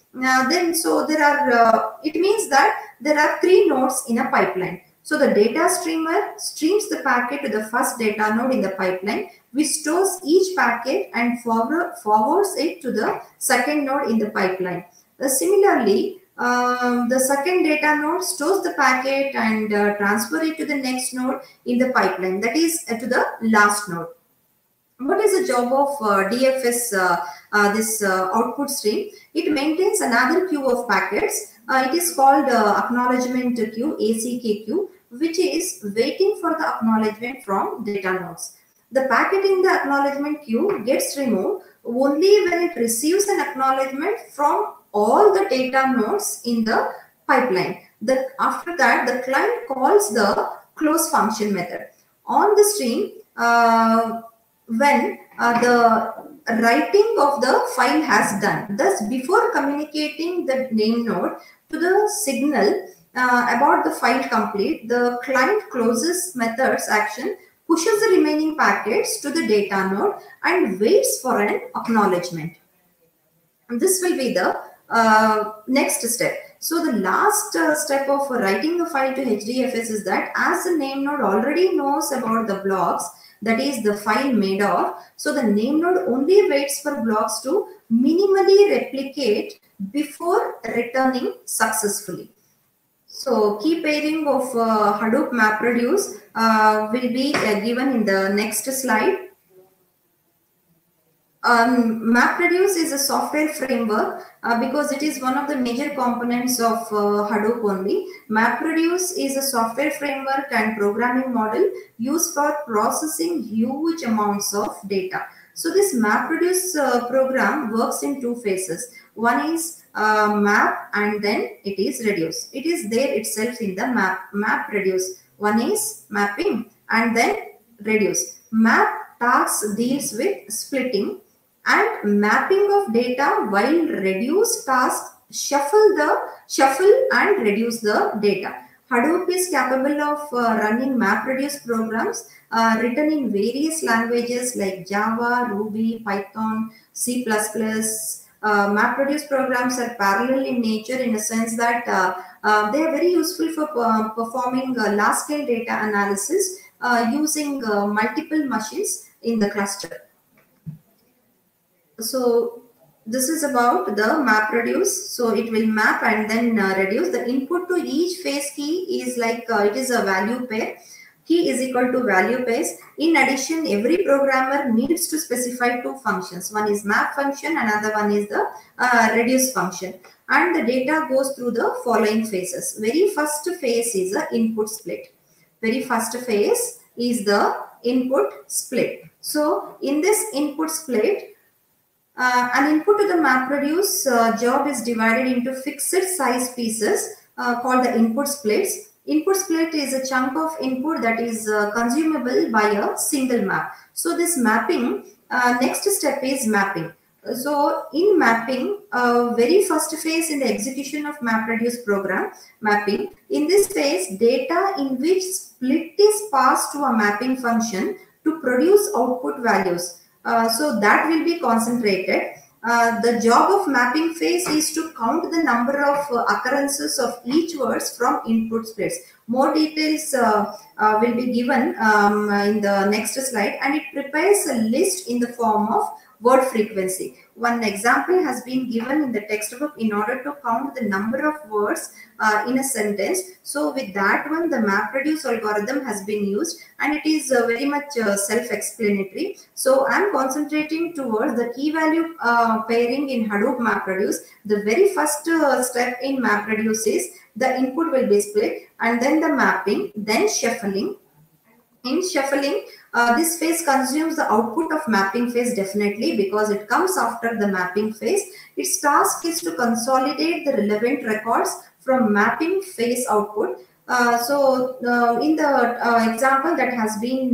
Speaker 2: then so there are, it means that there are 3 nodes in a pipeline. So the data streamer streams the packet to the first data node in the pipeline, which stores each packet and forwards it to the second node in the pipeline. Similarly, the second data node stores the packet and transfer it to the next node in the pipeline, that is to the last node. What is the job of DFS, this output stream? It maintains another queue of packets. It is called acknowledgement queue, ACK queue, which is waiting for the acknowledgement from data nodes. The packet in the acknowledgement queue gets removed only when it receives an acknowledgement from all the data nodes in the pipeline. After that, the client calls the close function method on the stream when the writing of the file has done. Thus, before communicating the name node to the signal about the file complete, the client closes methods action pushes the remaining packets to the data node and waits for an acknowledgement. And this will be the next step. So the last step of writing a file to HDFS is that as the name node already knows about the blocks, that is the file made of, so the name node only waits for blocks to minimally replicate before returning successfully. So key pairing of Hadoop MapReduce will be given in the next slide. MapReduce is a software framework because it is one of the major components of Hadoop only. MapReduce is a software framework and programming model used for processing huge amounts of data. So this MapReduce program works in 2 phases. One is map and then it is reduce. It is there itself in the MapReduce. One is mapping and then reduce. Map task deals with splitting and mapping of data, while reduce task shuffle and reduce the data. Hadoop is capable of running MapReduce programs written in various languages like Java, Ruby, Python, C++. MapReduce programs are parallel in nature in a sense that they are very useful for performing large-scale data analysis using multiple machines in the cluster. So this is about the MapReduce. So it will map and then reduce. The input to each phase key is like it is a value pair. Key is equal to value pairs. In addition, every programmer needs to specify 2 functions. One is map function, another one is the reduce function. And the data goes through the following phases. Very first phase is the input split. Very first phase is the input split. So in this input split, an input to the MapReduce job is divided into fixed size pieces called the input splits. Input split is a chunk of input that is consumable by a single map. So this mapping, next step is mapping. So in mapping, very first phase in the execution of MapReduce program, mapping. In this phase, data in which split is passed to a mapping function to produce output values. So that will be concentrated. The job of mapping phase is to count the number of occurrences of each words from input splits. More details will be given in the next slide, and it prepares a list in the form of word frequency. One example has been given in the textbook in order to count the number of words in a sentence. So with that one, the MapReduce algorithm has been used, and it is very much self-explanatory. So I'm concentrating towards the key value pairing in Hadoop MapReduce. The very first step in MapReduce is the input will be split, and then the mapping, then shuffling, In shuffling, this phase consumes the output of mapping phase definitely, because it comes after the mapping phase. Its task is to consolidate the relevant records from mapping phase output. In the example that has been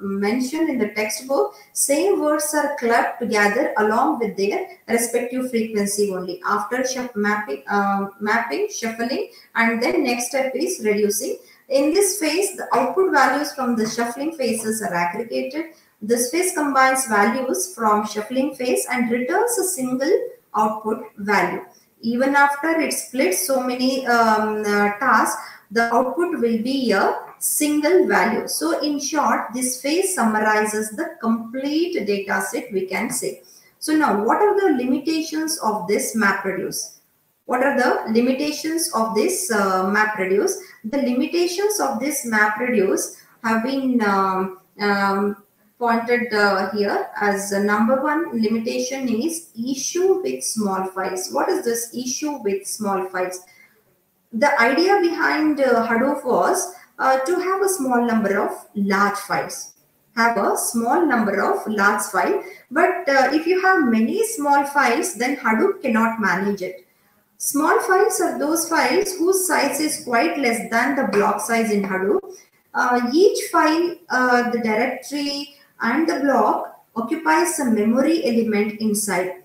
Speaker 2: mentioned in the textbook, same words are clubbed together along with their respective frequency only. After mapping, shuffling, and then next step is reducing. In this phase, the output values from the shuffling phases are aggregated. This phase combines values from shuffling phase and returns a single output value. Even after it splits so many tasks, the output will be a single value. So in short, this phase summarizes the complete data set, we can say. So now, what are the limitations of this MapReduce? What are the limitations of this MapReduce? The limitations of this MapReduce have been pointed here as number one limitation is issue with small files. What is this issue with small files? The idea behind Hadoop was to have a small number of large files. Have a small number of large files, but if you have many small files, then Hadoop cannot manage it. Small files are those files whose size is quite less than the block size in Hadoop. Each file, the directory and the block occupies a memory element inside.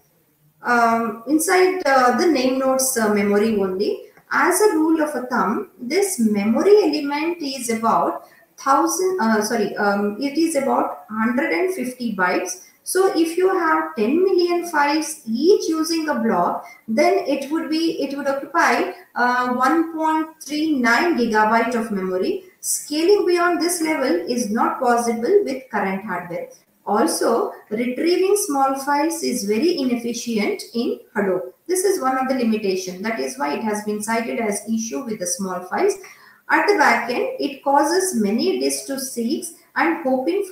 Speaker 2: The name nodes memory only. As a rule of thumb, this memory element is about 150 bytes. So if you have 10 million files each using a block, then it would occupy 1.39 gigabyte of memory. Scaling beyond this level is not possible with current hardware. Also, retrieving small files is very inefficient in Hadoop. This is one of the limitations. That is why it has been cited as issue with the small files. At the back end, it causes many disks to seek and hopping,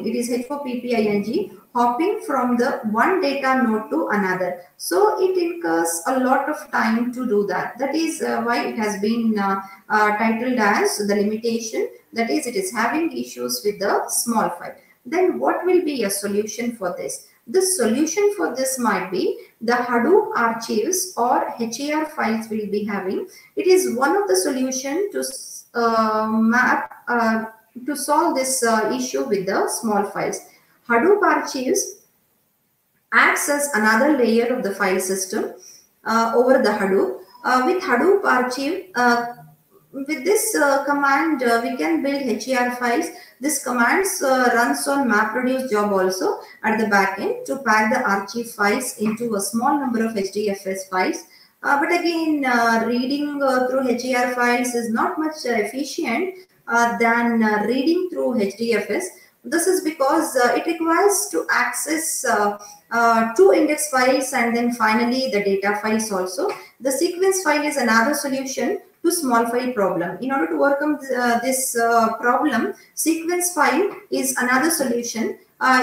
Speaker 2: it is HOPPING, hopping from the one data node to another. So it incurs a lot of time to do that. That is why it has been titled as the limitation. That is, it is having issues with the small file. Then what will be a solution for this? The solution for this might be the Hadoop archives or HAR files will be having. It is one of the solutions to solve this issue with the small files. Hadoop archives acts as another layer of the file system over the Hadoop. With Hadoop archive, with this command, we can build HAR files. This command runs on MapReduce job also at the back end to pack the archive files into a small number of HDFS files. But again, reading through HAR files is not much efficient than reading through HDFS. This is because it requires to access two index files and then finally the data files also. The sequence file is another solution to small file problem. In order to overcome this problem, sequence file is another solution.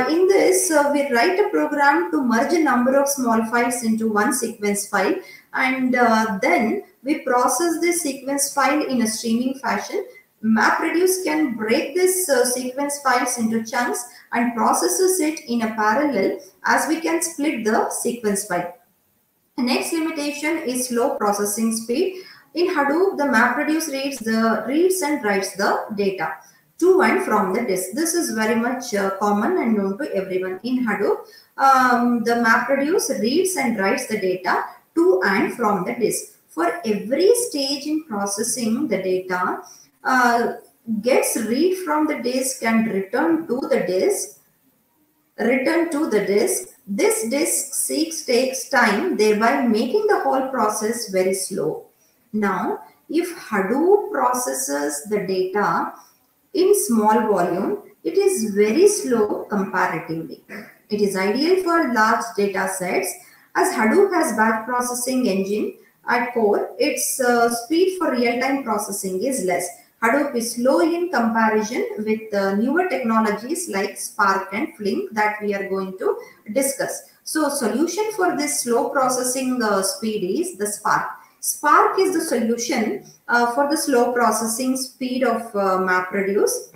Speaker 2: In this, we write a program to merge a number of small files into one sequence file, and then we process this sequence file in a streaming fashion. MapReduce can break this sequence files into chunks and processes it in a parallel, as we can split the sequence file. The next limitation is slow processing speed. In Hadoop, the MapReduce reads and writes the data to and from the disk. This is very much common and known to everyone. In Hadoop, the MapReduce reads and writes the data to and from the disk. For every stage in processing, the data gets read from the disk and returned to the disk. This disk takes time, thereby making the whole process very slow. Now, if Hadoop processes the data in small volume, it is very slow comparatively. It is ideal for large data sets. As Hadoop has batch processing engine at core, its speed for real-time processing is less. Hadoop is slow in comparison with newer technologies like Spark and Flink that we are going to discuss. So, solution for this slow processing speed is the Spark. Spark is the solution for the slow processing speed of MapReduce.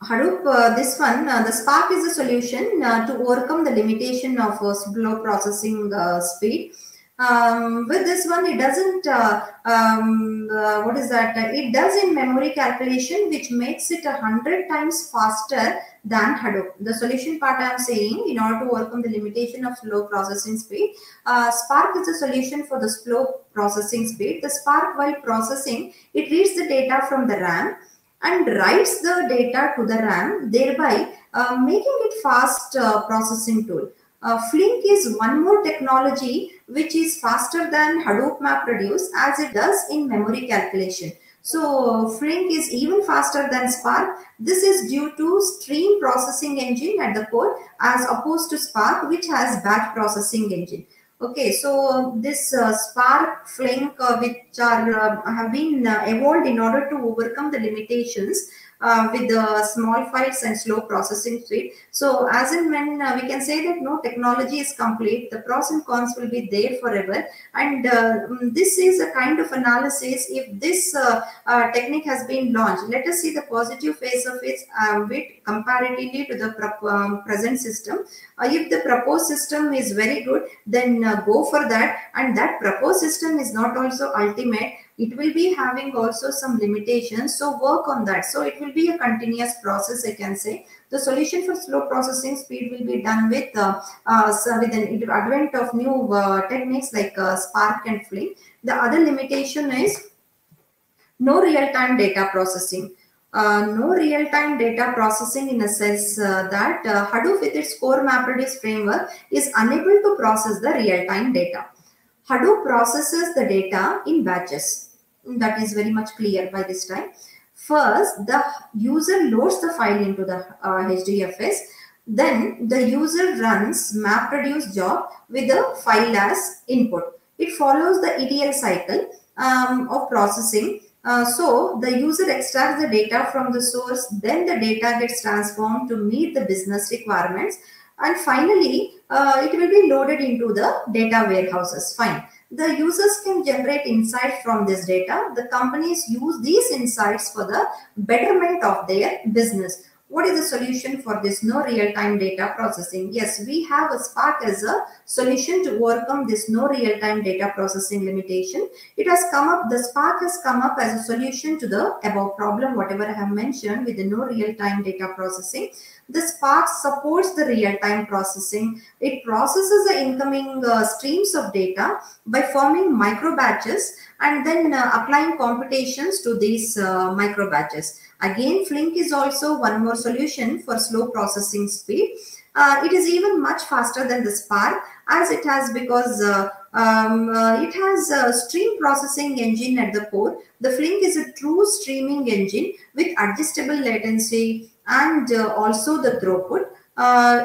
Speaker 2: Hadoop, this one, the Spark is a solution to overcome the limitation of slow processing speed. With this one, it doesn't, what is that? It does in memory calculation, which makes it 100 times faster than Hadoop. The solution part I am saying, in order to overcome the limitation of slow processing speed, Spark is a solution for the slow processing speed. The Spark, while processing, it reads the data from the RAM and writes the data to the RAM, thereby making it fast processing tool. Flink is one more technology which is faster than Hadoop MapReduce as it does in memory calculation. So Flink is even faster than Spark. This is due to stream processing engine at the core as opposed to Spark, which has batch processing engine. Okay, so this Spark, Flink, which are have been evolved in order to overcome the limitations with the small files and slow processing speed. So as and when we can say that no technology is complete, the pros and cons will be there forever. And this is a kind of analysis. If this technique has been launched, let us see the positive phase of it with comparatively to the present system. If the proposed system is very good, then go for that. And that proposed system is not also ultimate. It will be having also some limitations. So work on that. So it will be a continuous process, I can say. The solution for slow processing speed will be done with an advent of new techniques like Spark and Flink. The other limitation is no real-time data processing. No real-time data processing in a sense that Hadoop with its core MapReduce framework is unable to process the real-time data. Hadoop processes the data in batches. That is very much clear by this time. First, the user loads the file into the HDFS. Then the user runs MapReduce job with the file as input. It follows the ETL cycle of processing. So the user extracts the data from the source, then the data gets transformed to meet the business requirements, and finally it will be loaded into the data warehouses. Fine. The users can generate insights from this data. The companies use these insights for the betterment of their business. What is the solution for this no real-time data processing? Yes, we have a Spark as a solution to overcome this no real-time data processing limitation. It has come up, the Spark has come up as a solution to the above problem, whatever I have mentioned with the no real-time data processing. The Spark supports the real-time processing. It processes the incoming streams of data by forming micro batches and then applying computations to these micro batches. Again, Flink is also one more solution for slow processing speed. It is even much faster than the Spark as it has because it has a stream processing engine at the core. The Flink is a true streaming engine with adjustable latency and also the throughput.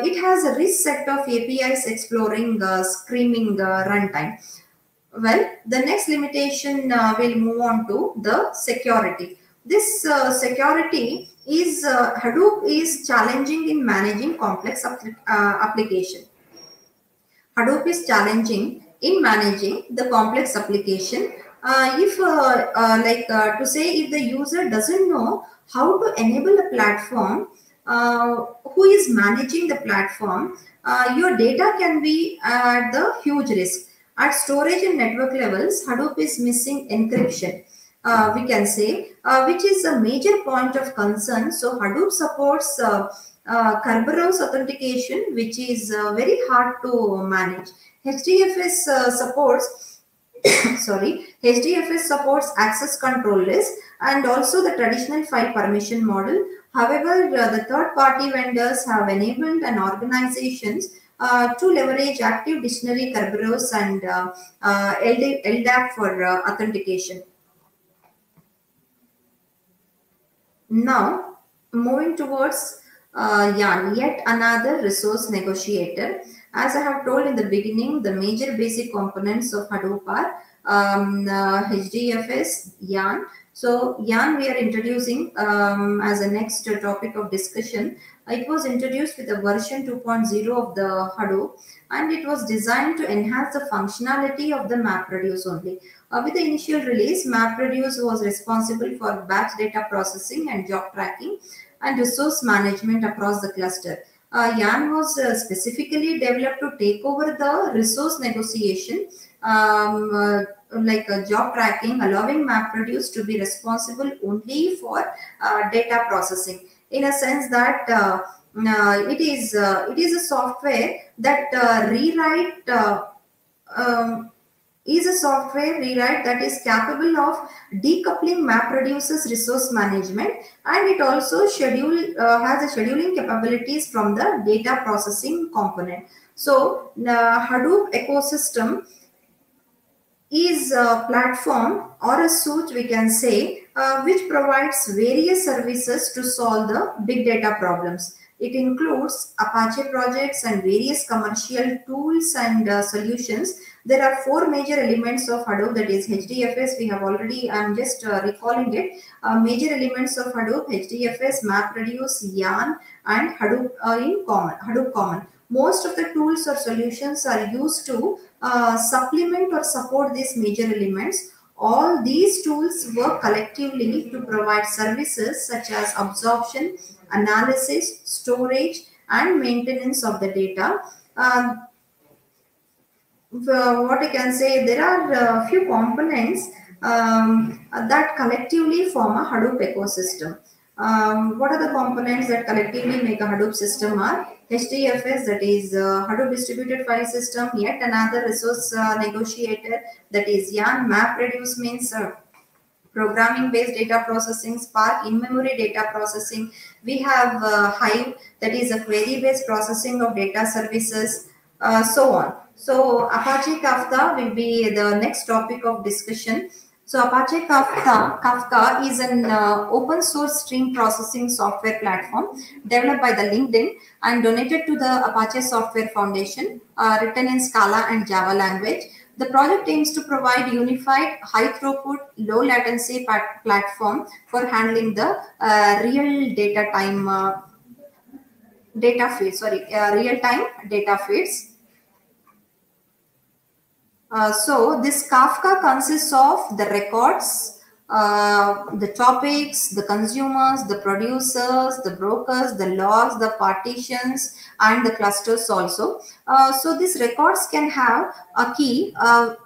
Speaker 2: It has a rich set of APIs exploring streaming runtime. Well, the next limitation will move on to the security. This security is Hadoop is challenging in managing complex application. Hadoop is challenging in managing the complex application. To say if the user doesn't know how to enable a platform, who is managing the platform, your data can be at the huge risk. At storage and network levels, Hadoop is missing encryption. We can say, which is a major point of concern. So Hadoop supports Kerberos authentication, which is very hard to manage. HDFS supports HDFS supports access control list and also the traditional file permission model. However, the third-party vendors have enabled an organizations to leverage Active Dictionary, Kerberos, and LDAP for authentication. Now, moving towards Yarn, yet another resource negotiator. As I have told in the beginning, the major basic components of Hadoop are HDFS, Yarn. So Yarn we are introducing as a next topic of discussion. It was introduced with the version 2.0 of the Hadoop, and it was designed to enhance the functionality of the MapReduce only. With the initial release, MapReduce was responsible for batch data processing and job tracking. and resource management across the cluster. Yarn was specifically developed to take over the resource negotiation, like job tracking, allowing MapReduce to be responsible only for data processing. In a sense that it is a software that is a software rewrite that is capable of decoupling MapReduce's resource management, and it also has a scheduling capabilities from the data processing component. So Hadoop ecosystem is a platform or a suite, we can say, which provides various services to solve the big data problems. It includes Apache projects and various commercial tools and solutions. There are four major elements of Hadoop, that is HDFS. We have already, I'm just recalling it. Major elements of Hadoop: HDFS, MapReduce, Yarn, and Hadoop Hadoop Common. Most of the tools or solutions are used to supplement or support these major elements. All these tools work collectively to provide services such as absorption, analysis, storage, and maintenance of the data. What I can say, there are a few components that collectively form a Hadoop ecosystem. What are the components that collectively make a Hadoop system are HDFS, that is Hadoop Distributed File System, yet another resource negotiator, that is Yarn. MapReduce means programming based data processing, Spark in-memory data processing. We have Hive, that is a query based processing of data services, so on. So Apache Kafka will be the next topic of discussion. So Apache Kafka is an open source stream processing software platform developed by the LinkedIn and donated to the Apache Software Foundation, written in Scala and Java language. The project aims to provide unified, high throughput, low latency platform for handling the real time data feeds. Real time data feeds. So this Kafka consists of the records, the topics, the consumers, the producers, the brokers, the logs, the partitions, and the clusters also. So these records can have a key, a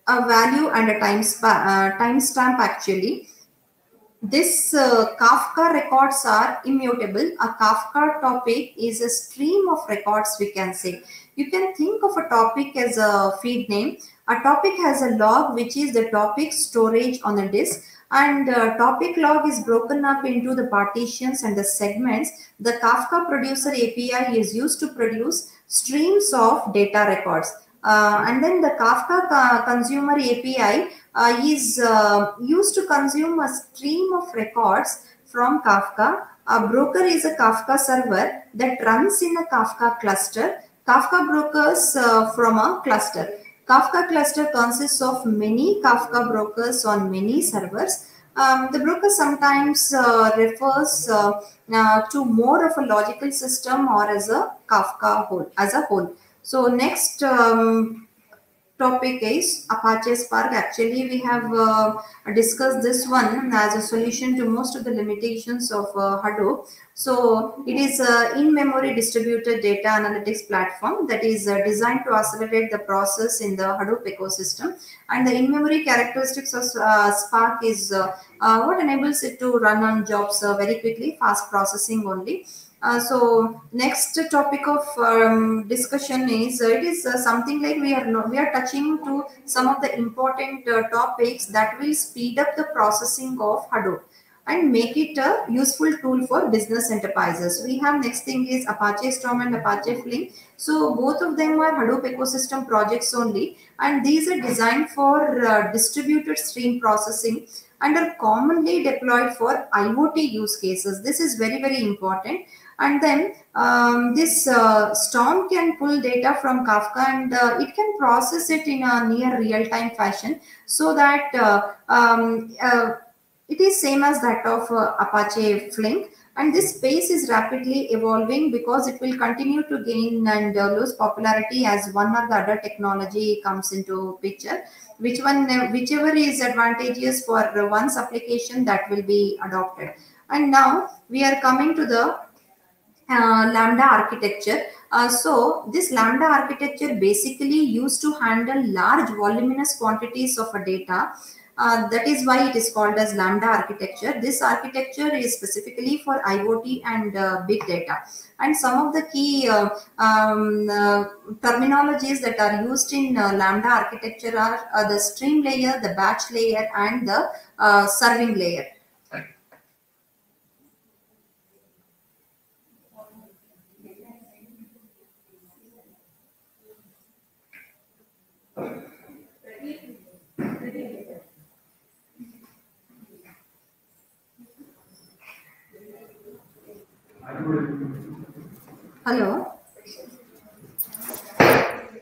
Speaker 2: value, and a timestamp actually. This Kafka records are immutable. A Kafka topic is a stream of records, we can say. You can think of a topic as a feed name. A topic has a log, which is the topic storage on a disk, and topic log is broken up into the partitions and the segments. The Kafka Producer API is used to produce streams of data records. And then the Kafka Consumer API is used to consume a stream of records from Kafka. A broker is a Kafka server that runs in a Kafka cluster. Kafka brokers from a cluster. Kafka cluster consists of many Kafka brokers on many servers. The broker sometimes refers to more of a logical system or as a Kafka whole. So next topic is Apache Spark. Actually, we have discussed this one as a solution to most of the limitations of Hadoop. So it is an in-memory distributed data analytics platform that is designed to accelerate the process in the Hadoop ecosystem. And the in-memory characteristics of Spark is what enables it to run on jobs very quickly, fast processing only. So next topic of discussion is it is something like we are touching to some of the important topics that will speed up the processing of Hadoop and make it a useful tool for business enterprises. We have next thing is Apache Storm and Apache Flink. So both of them are Hadoop ecosystem projects only, and these are designed for distributed stream processing and are commonly deployed for IoT use cases. This is very, very important. And then this Storm can pull data from Kafka and it can process it in a near real-time fashion, so that it is same as that of Apache Flink. And this space is rapidly evolving because it will continue to gain and lose popularity as one or the other technology comes into picture. Whichever is advantageous for one's application, that will be adopted. And now we are coming to the Lambda architecture. So this Lambda architecture basically used to handle large voluminous quantities of a data. That is why it is called as Lambda architecture. This architecture is specifically for IoT and big data. And some of the key terminologies that are used in Lambda architecture are the stream layer, the batch layer, and the serving layer. Hello.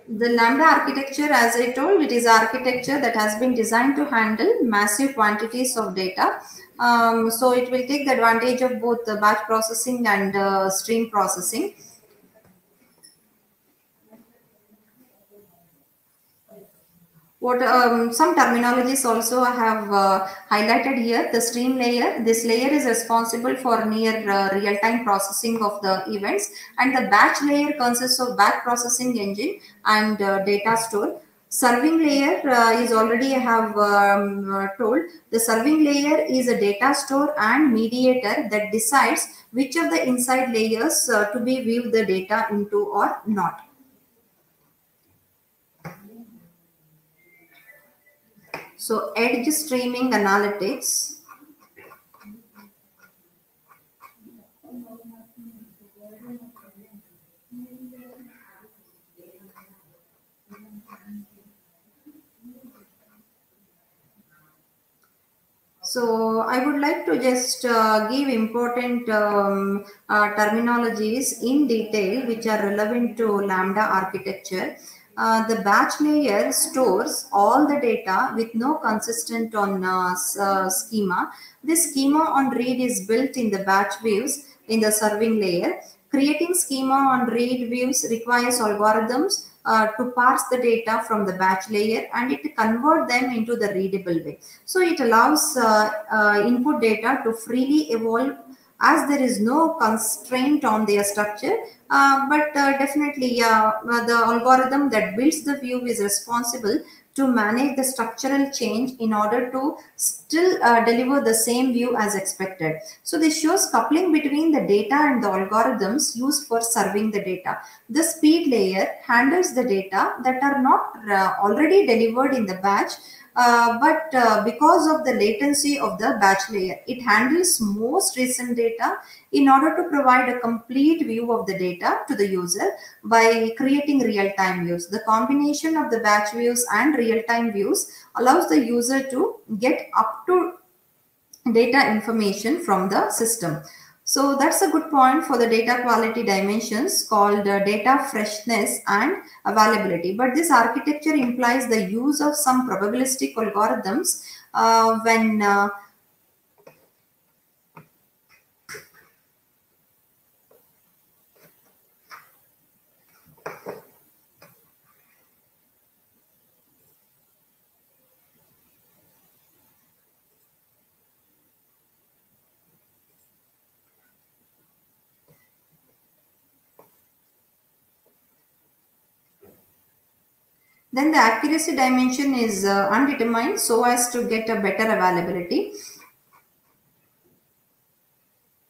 Speaker 2: The Lambda architecture, as I told, it is architecture that has been designed to handle massive quantities of data. So it will take the advantage of both the batch processing and stream processing. What some terminologies also I have highlighted here. The stream layer. This layer is responsible for near real-time processing of the events, and the batch layer consists of batch processing engine and data store. Serving layer is already I have told. The serving layer is a data store and mediator that decides which of the inside layers to be viewed the data into or not. So edge streaming analytics. So I would like to just give important terminologies in detail which are relevant to Lambda architecture. The batch layer stores all the data with no consistent on schema. This schema on read is built in the batch views in the serving layer. Creating schema on read views requires algorithms to parse the data from the batch layer and it convert them into the readable way. So it allows input data to freely evolve as there is no constraint on their structure. But definitely the algorithm that builds the view is responsible to manage the structural change in order to still deliver the same view as expected. So this shows coupling between the data and the algorithms used for serving the data. The speed layer handles the data that are not already delivered in the batch, but because of the latency of the batch layer, it handles most recent data in order to provide a complete view of the data to the user by creating real-time views. The combination of the batch views and real-time views allows the user to get up to data information from the system. So that's a good point for the data quality dimensions called data freshness and availability. But this architecture implies the use of some probabilistic algorithms when then the accuracy dimension is undetermined so as to get a better availability.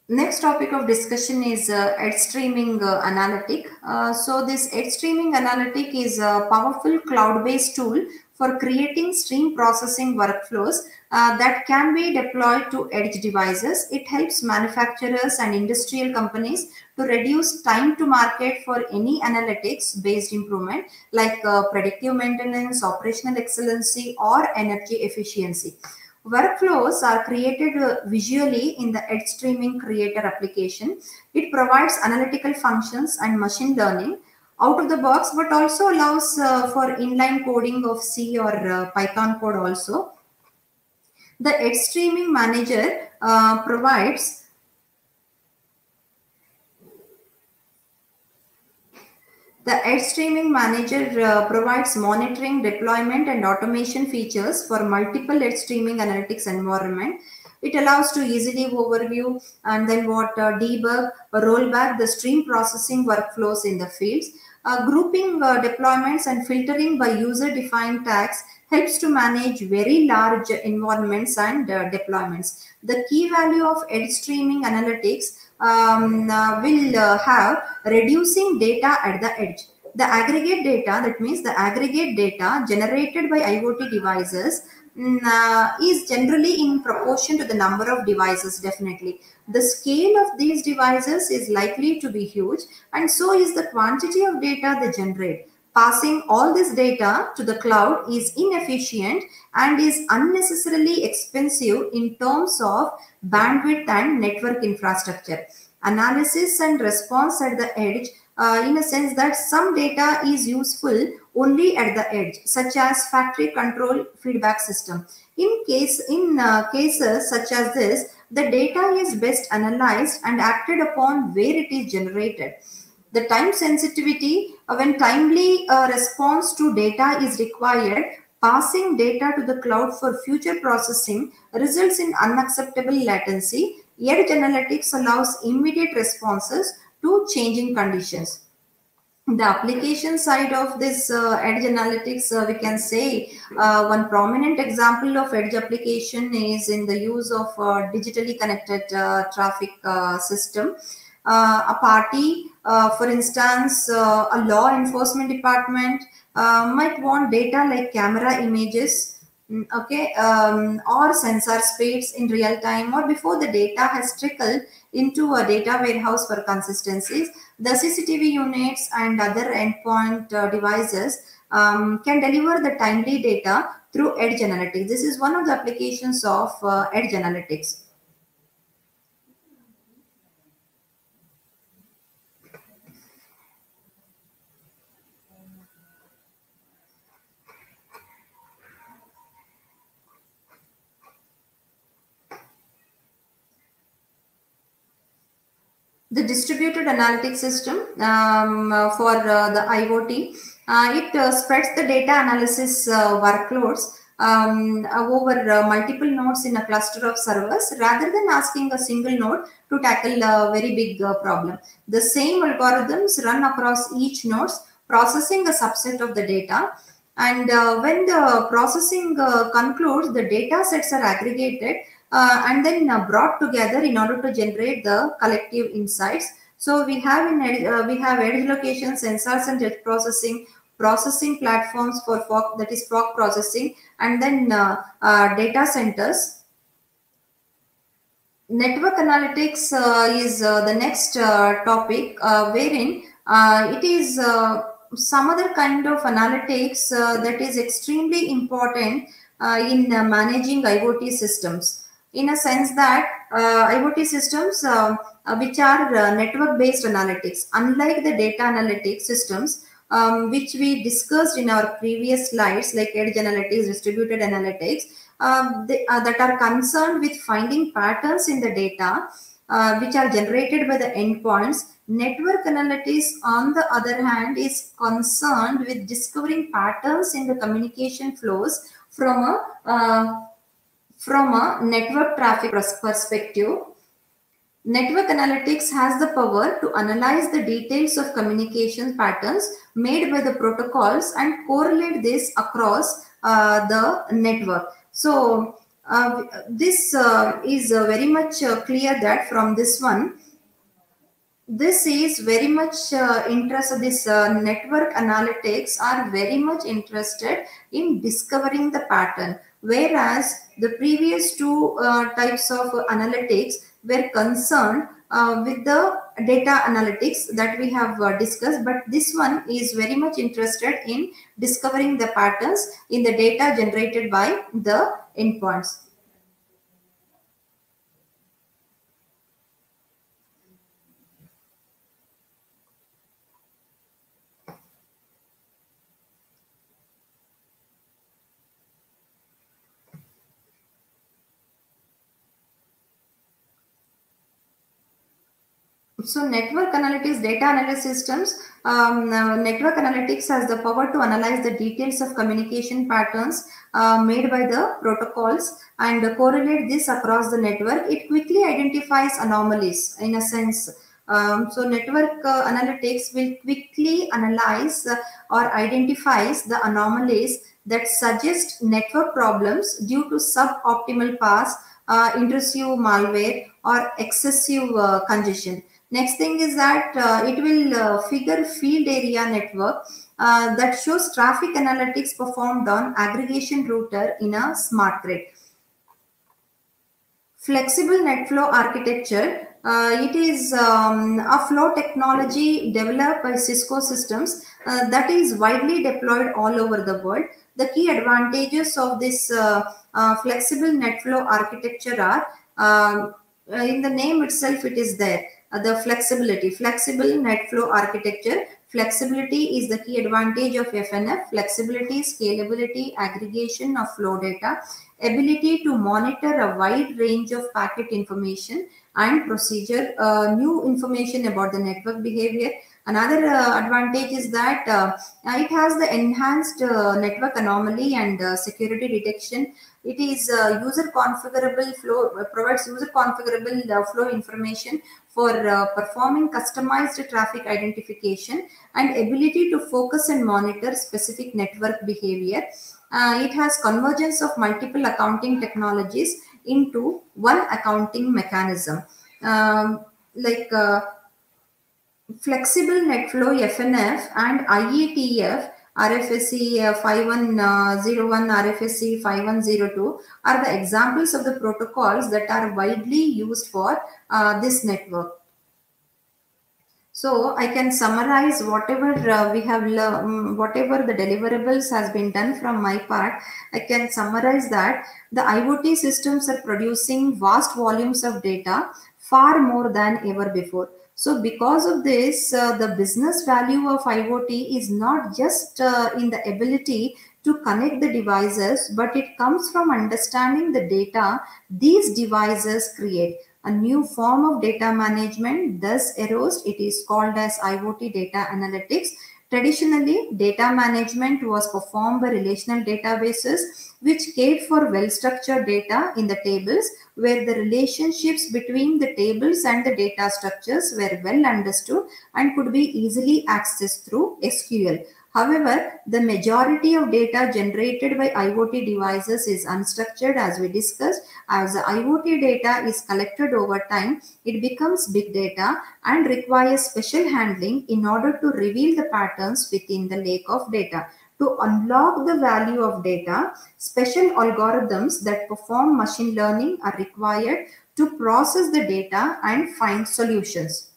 Speaker 2: Next topic of discussion is edge streaming analytic. So this edge streaming analytic is a powerful cloud-based tool for creating stream processing workflows that can be deployed to edge devices. It helps manufacturers and industrial companies to reduce time to market for any analytics based improvement like predictive maintenance, operational excellency, or energy efficiency. Workflows are created visually in the edge streaming creator application. It provides analytical functions and machine learning out of the box, but also allows for inline coding of C or Python code also. The edge streaming manager provides The Edge Streaming Manager provides monitoring, deployment, and automation features for multiple edge streaming analytics environment. It allows to easily overview and then debug or roll back the stream processing workflows in the fields. Grouping deployments and filtering by user-defined tags helps to manage very large environments and deployments. The key value of edge streaming analytics will have reducing data at the edge. The aggregate data, that means the aggregate data generated by IoT devices, is generally in proportion to the number of devices, definitely. The scale of these devices is likely to be huge, and so is the quantity of data they generate. Passing all this data to the cloud is inefficient and is unnecessarily expensive in terms of bandwidth and network infrastructure. Analysis and response at the edge, in a sense that some data is useful only at the edge, such as factory control feedback system. In cases such as this, the data is best analyzed and acted upon where it is generated. The time sensitivity, when timely response to data is required, passing data to the cloud for future processing results in unacceptable latency. Edge analytics allows immediate responses to changing conditions. The application side of this edge analytics, we can say one prominent example of edge application is in the use of digitally connected traffic system. A party, for instance, a law enforcement department might want data like camera images, okay, or sensor speeds in real time or before the data has trickled into a data warehouse for consistencies. The CCTV units and other endpoint devices can deliver the timely data through edge analytics. This is one of the applications of edge analytics. The distributed analytics system for the IoT, it spreads the data analysis workloads over multiple nodes in a cluster of servers rather than asking a single node to tackle a very big problem. The same algorithms run across each node, processing a subset of the data. And when the processing concludes, the data sets are aggregated and then brought together in order to generate the collective insights. So we have we have edge location sensors and edge processing platforms for fog, that is fog processing, and then data centers. Network analytics is the next topic, wherein it is some other kind of analytics that is extremely important in managing IoT systems, in a sense that IoT systems which are network-based analytics, unlike the data analytics systems which we discussed in our previous slides, like edge analytics, distributed analytics, that are concerned with finding patterns in the data which are generated by the endpoints. Network analytics, on the other hand, is concerned with discovering patterns in the communication flows from a network traffic perspective. Network analytics has the power to analyze the details of communication patterns made by the protocols and correlate this across the network. So this is very much clear that from this one, this is very much interested, this network analytics are very much interested in discovering the pattern, whereas the previous two types of analytics were concerned with the data analytics that we have discussed, but this one is very much interested in discovering the patterns in the data generated by the endpoints. So network analytics, data analysis systems, network analytics has the power to analyze the details of communication patterns made by the protocols and correlate this across the network. It quickly identifies anomalies in a sense. So network analytics will quickly analyze or identifies the anomalies that suggest network problems due to suboptimal paths, intrusive malware, or excessive congestion. Next thing is that it will figure field area network that shows traffic analytics performed on aggregation router in a smart grid. Flexible NetFlow architecture. It is a flow technology developed by Cisco Systems that is widely deployed all over the world. The key advantages of this flexible NetFlow architecture are in the name itself, it is there. The flexibility, flexible NetFlow architecture. Flexibility is the key advantage of FNF. Flexibility, scalability, aggregation of flow data, ability to monitor a wide range of packet information and procedure, new information about the network behavior. Another advantage is that it has the enhanced network anomaly and security detection. It is user configurable flow, provides user configurable flow information for performing customized traffic identification and ability to focus and monitor specific network behavior. It has convergence of multiple accounting technologies into one accounting mechanism. Like Flexible NetFlow FNF and IETF RFSC 5101, RFSC 5102 are the examples of the protocols that are widely used for this network. So I can summarize whatever we have learned, whatever the deliverables has been done from my part. I can summarize that the IoT systems are producing vast volumes of data, far more than ever before. So because of this, the business value of IoT is not just in the ability to connect the devices, but it comes from understanding the data these devices create. A new form of data management thus arose. It is called as IoT data analytics. Traditionally, data management was performed by relational databases, which cared for well-structured data in the tables, where the relationships between the tables and the data structures were well understood and could be easily accessed through SQL. However, the majority of data generated by IoT devices is unstructured, as we discussed. As the IoT data is collected over time, it becomes big data and requires special handling in order to reveal the patterns within the lake of data. To unlock the value of data, special algorithms that perform machine learning are required to process the data and find solutions.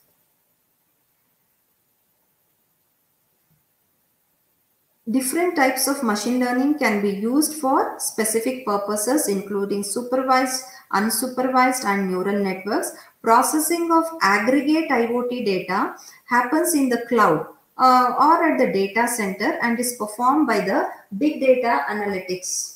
Speaker 2: Different types of machine learning can be used for specific purposes, including supervised, unsupervised, and neural networks. Processing of aggregate IoT data happens in the cloud or at the data center and is performed by the big data analytics.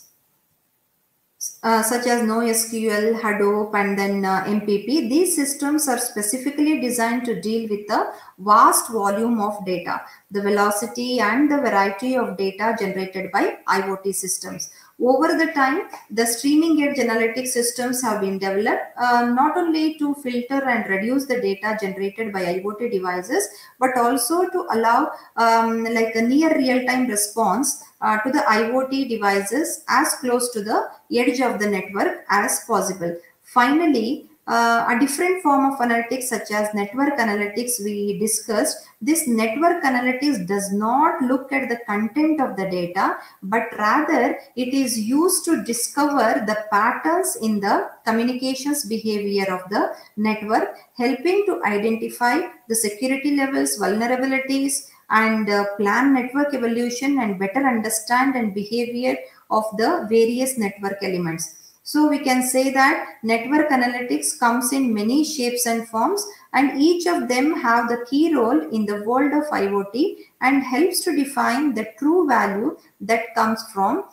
Speaker 2: Such as NoSQL, Hadoop, and then MPP. These systems are specifically designed to deal with the vast volume of data, the velocity and the variety of data generated by IoT systems. Over the time, the streaming edge analytics systems have been developed not only to filter and reduce the data generated by IoT devices, but also to allow like a near real-time response to the IoT devices as close to the edge of the network as possible. Finally, a different form of analytics such as network analytics we discussed. This network analytics does not look at the content of the data, but rather it is used to discover the patterns in the communications behavior of the network, helping to identify the security levels, vulnerabilities, and plan network evolution and better understand and behavior of the various network elements. So we can say that network analytics comes in many shapes and forms, and each of them have the key role in the world of IoT and helps to define the true value that comes from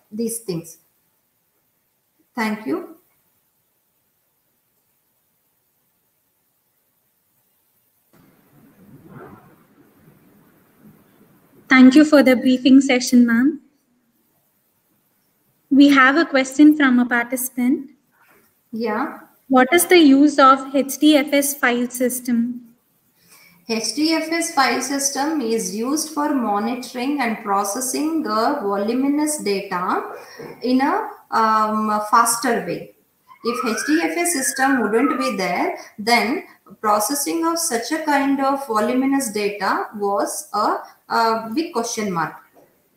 Speaker 2: these things. Thank you.
Speaker 3: Thank you for the briefing session, ma'am. We have a question from a participant.
Speaker 2: Yeah.
Speaker 3: What is the use of HDFS file system?
Speaker 2: HDFS file system is used for monitoring and processing voluminous data in a faster way. If HDFS system wouldn't be there, then processing of such a kind of voluminous data was a big question mark.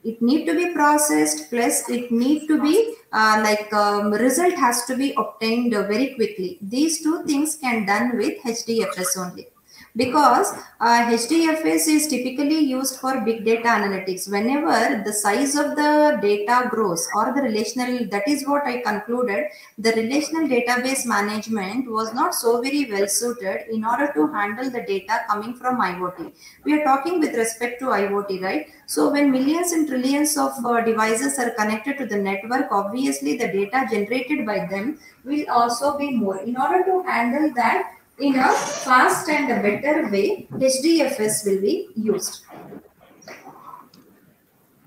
Speaker 2: It need to be processed, plus it need to be result has to be obtained very quickly. These two things can done with HDFS only, because HDFS is typically used for big data analytics. Whenever the size of the data grows, or the relational, that is what I concluded, the relational database management was not so very well suited in order to handle the data coming from IoT. We are talking with respect to IoT, right? So when millions and trillions of devices are connected to the network, obviously the data generated by them will also be more. In order to handle that in a fast and a better way, HDFS will be used.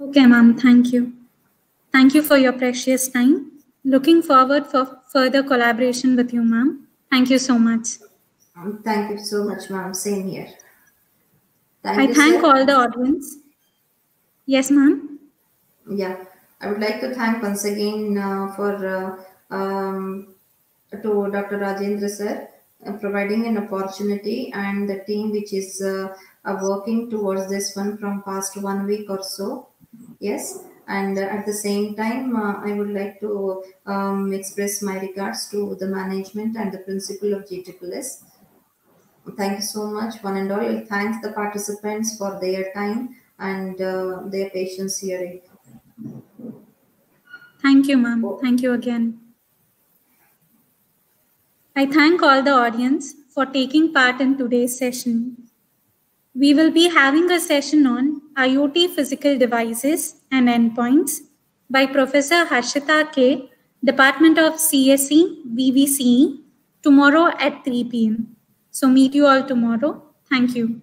Speaker 3: Okay, ma'am. Thank you. Thank you for your precious time. Looking forward for further collaboration with you, ma'am. Thank you so much.
Speaker 2: Thank you so much, ma'am. Same here.
Speaker 3: I thank all the audience. Yes, ma'am.
Speaker 2: Yeah, I would like to thank once again to Dr. Rajendra sir, providing an opportunity, and the team which is working towards this one from past 1 week or so. Yes, and at the same time, I would like to express my regards to the management and the principal of GSSS. Thank you so much, one and all. Thanks the participants for their time and their patience hearing.
Speaker 3: Thank you, ma'am. Thank you again. I thank all the audience for taking part in today's session. We will be having a session on IoT physical devices and endpoints by Professor Harshita K, Department of CSE, VVCE, tomorrow at 3 p.m. So meet you all tomorrow. Thank you.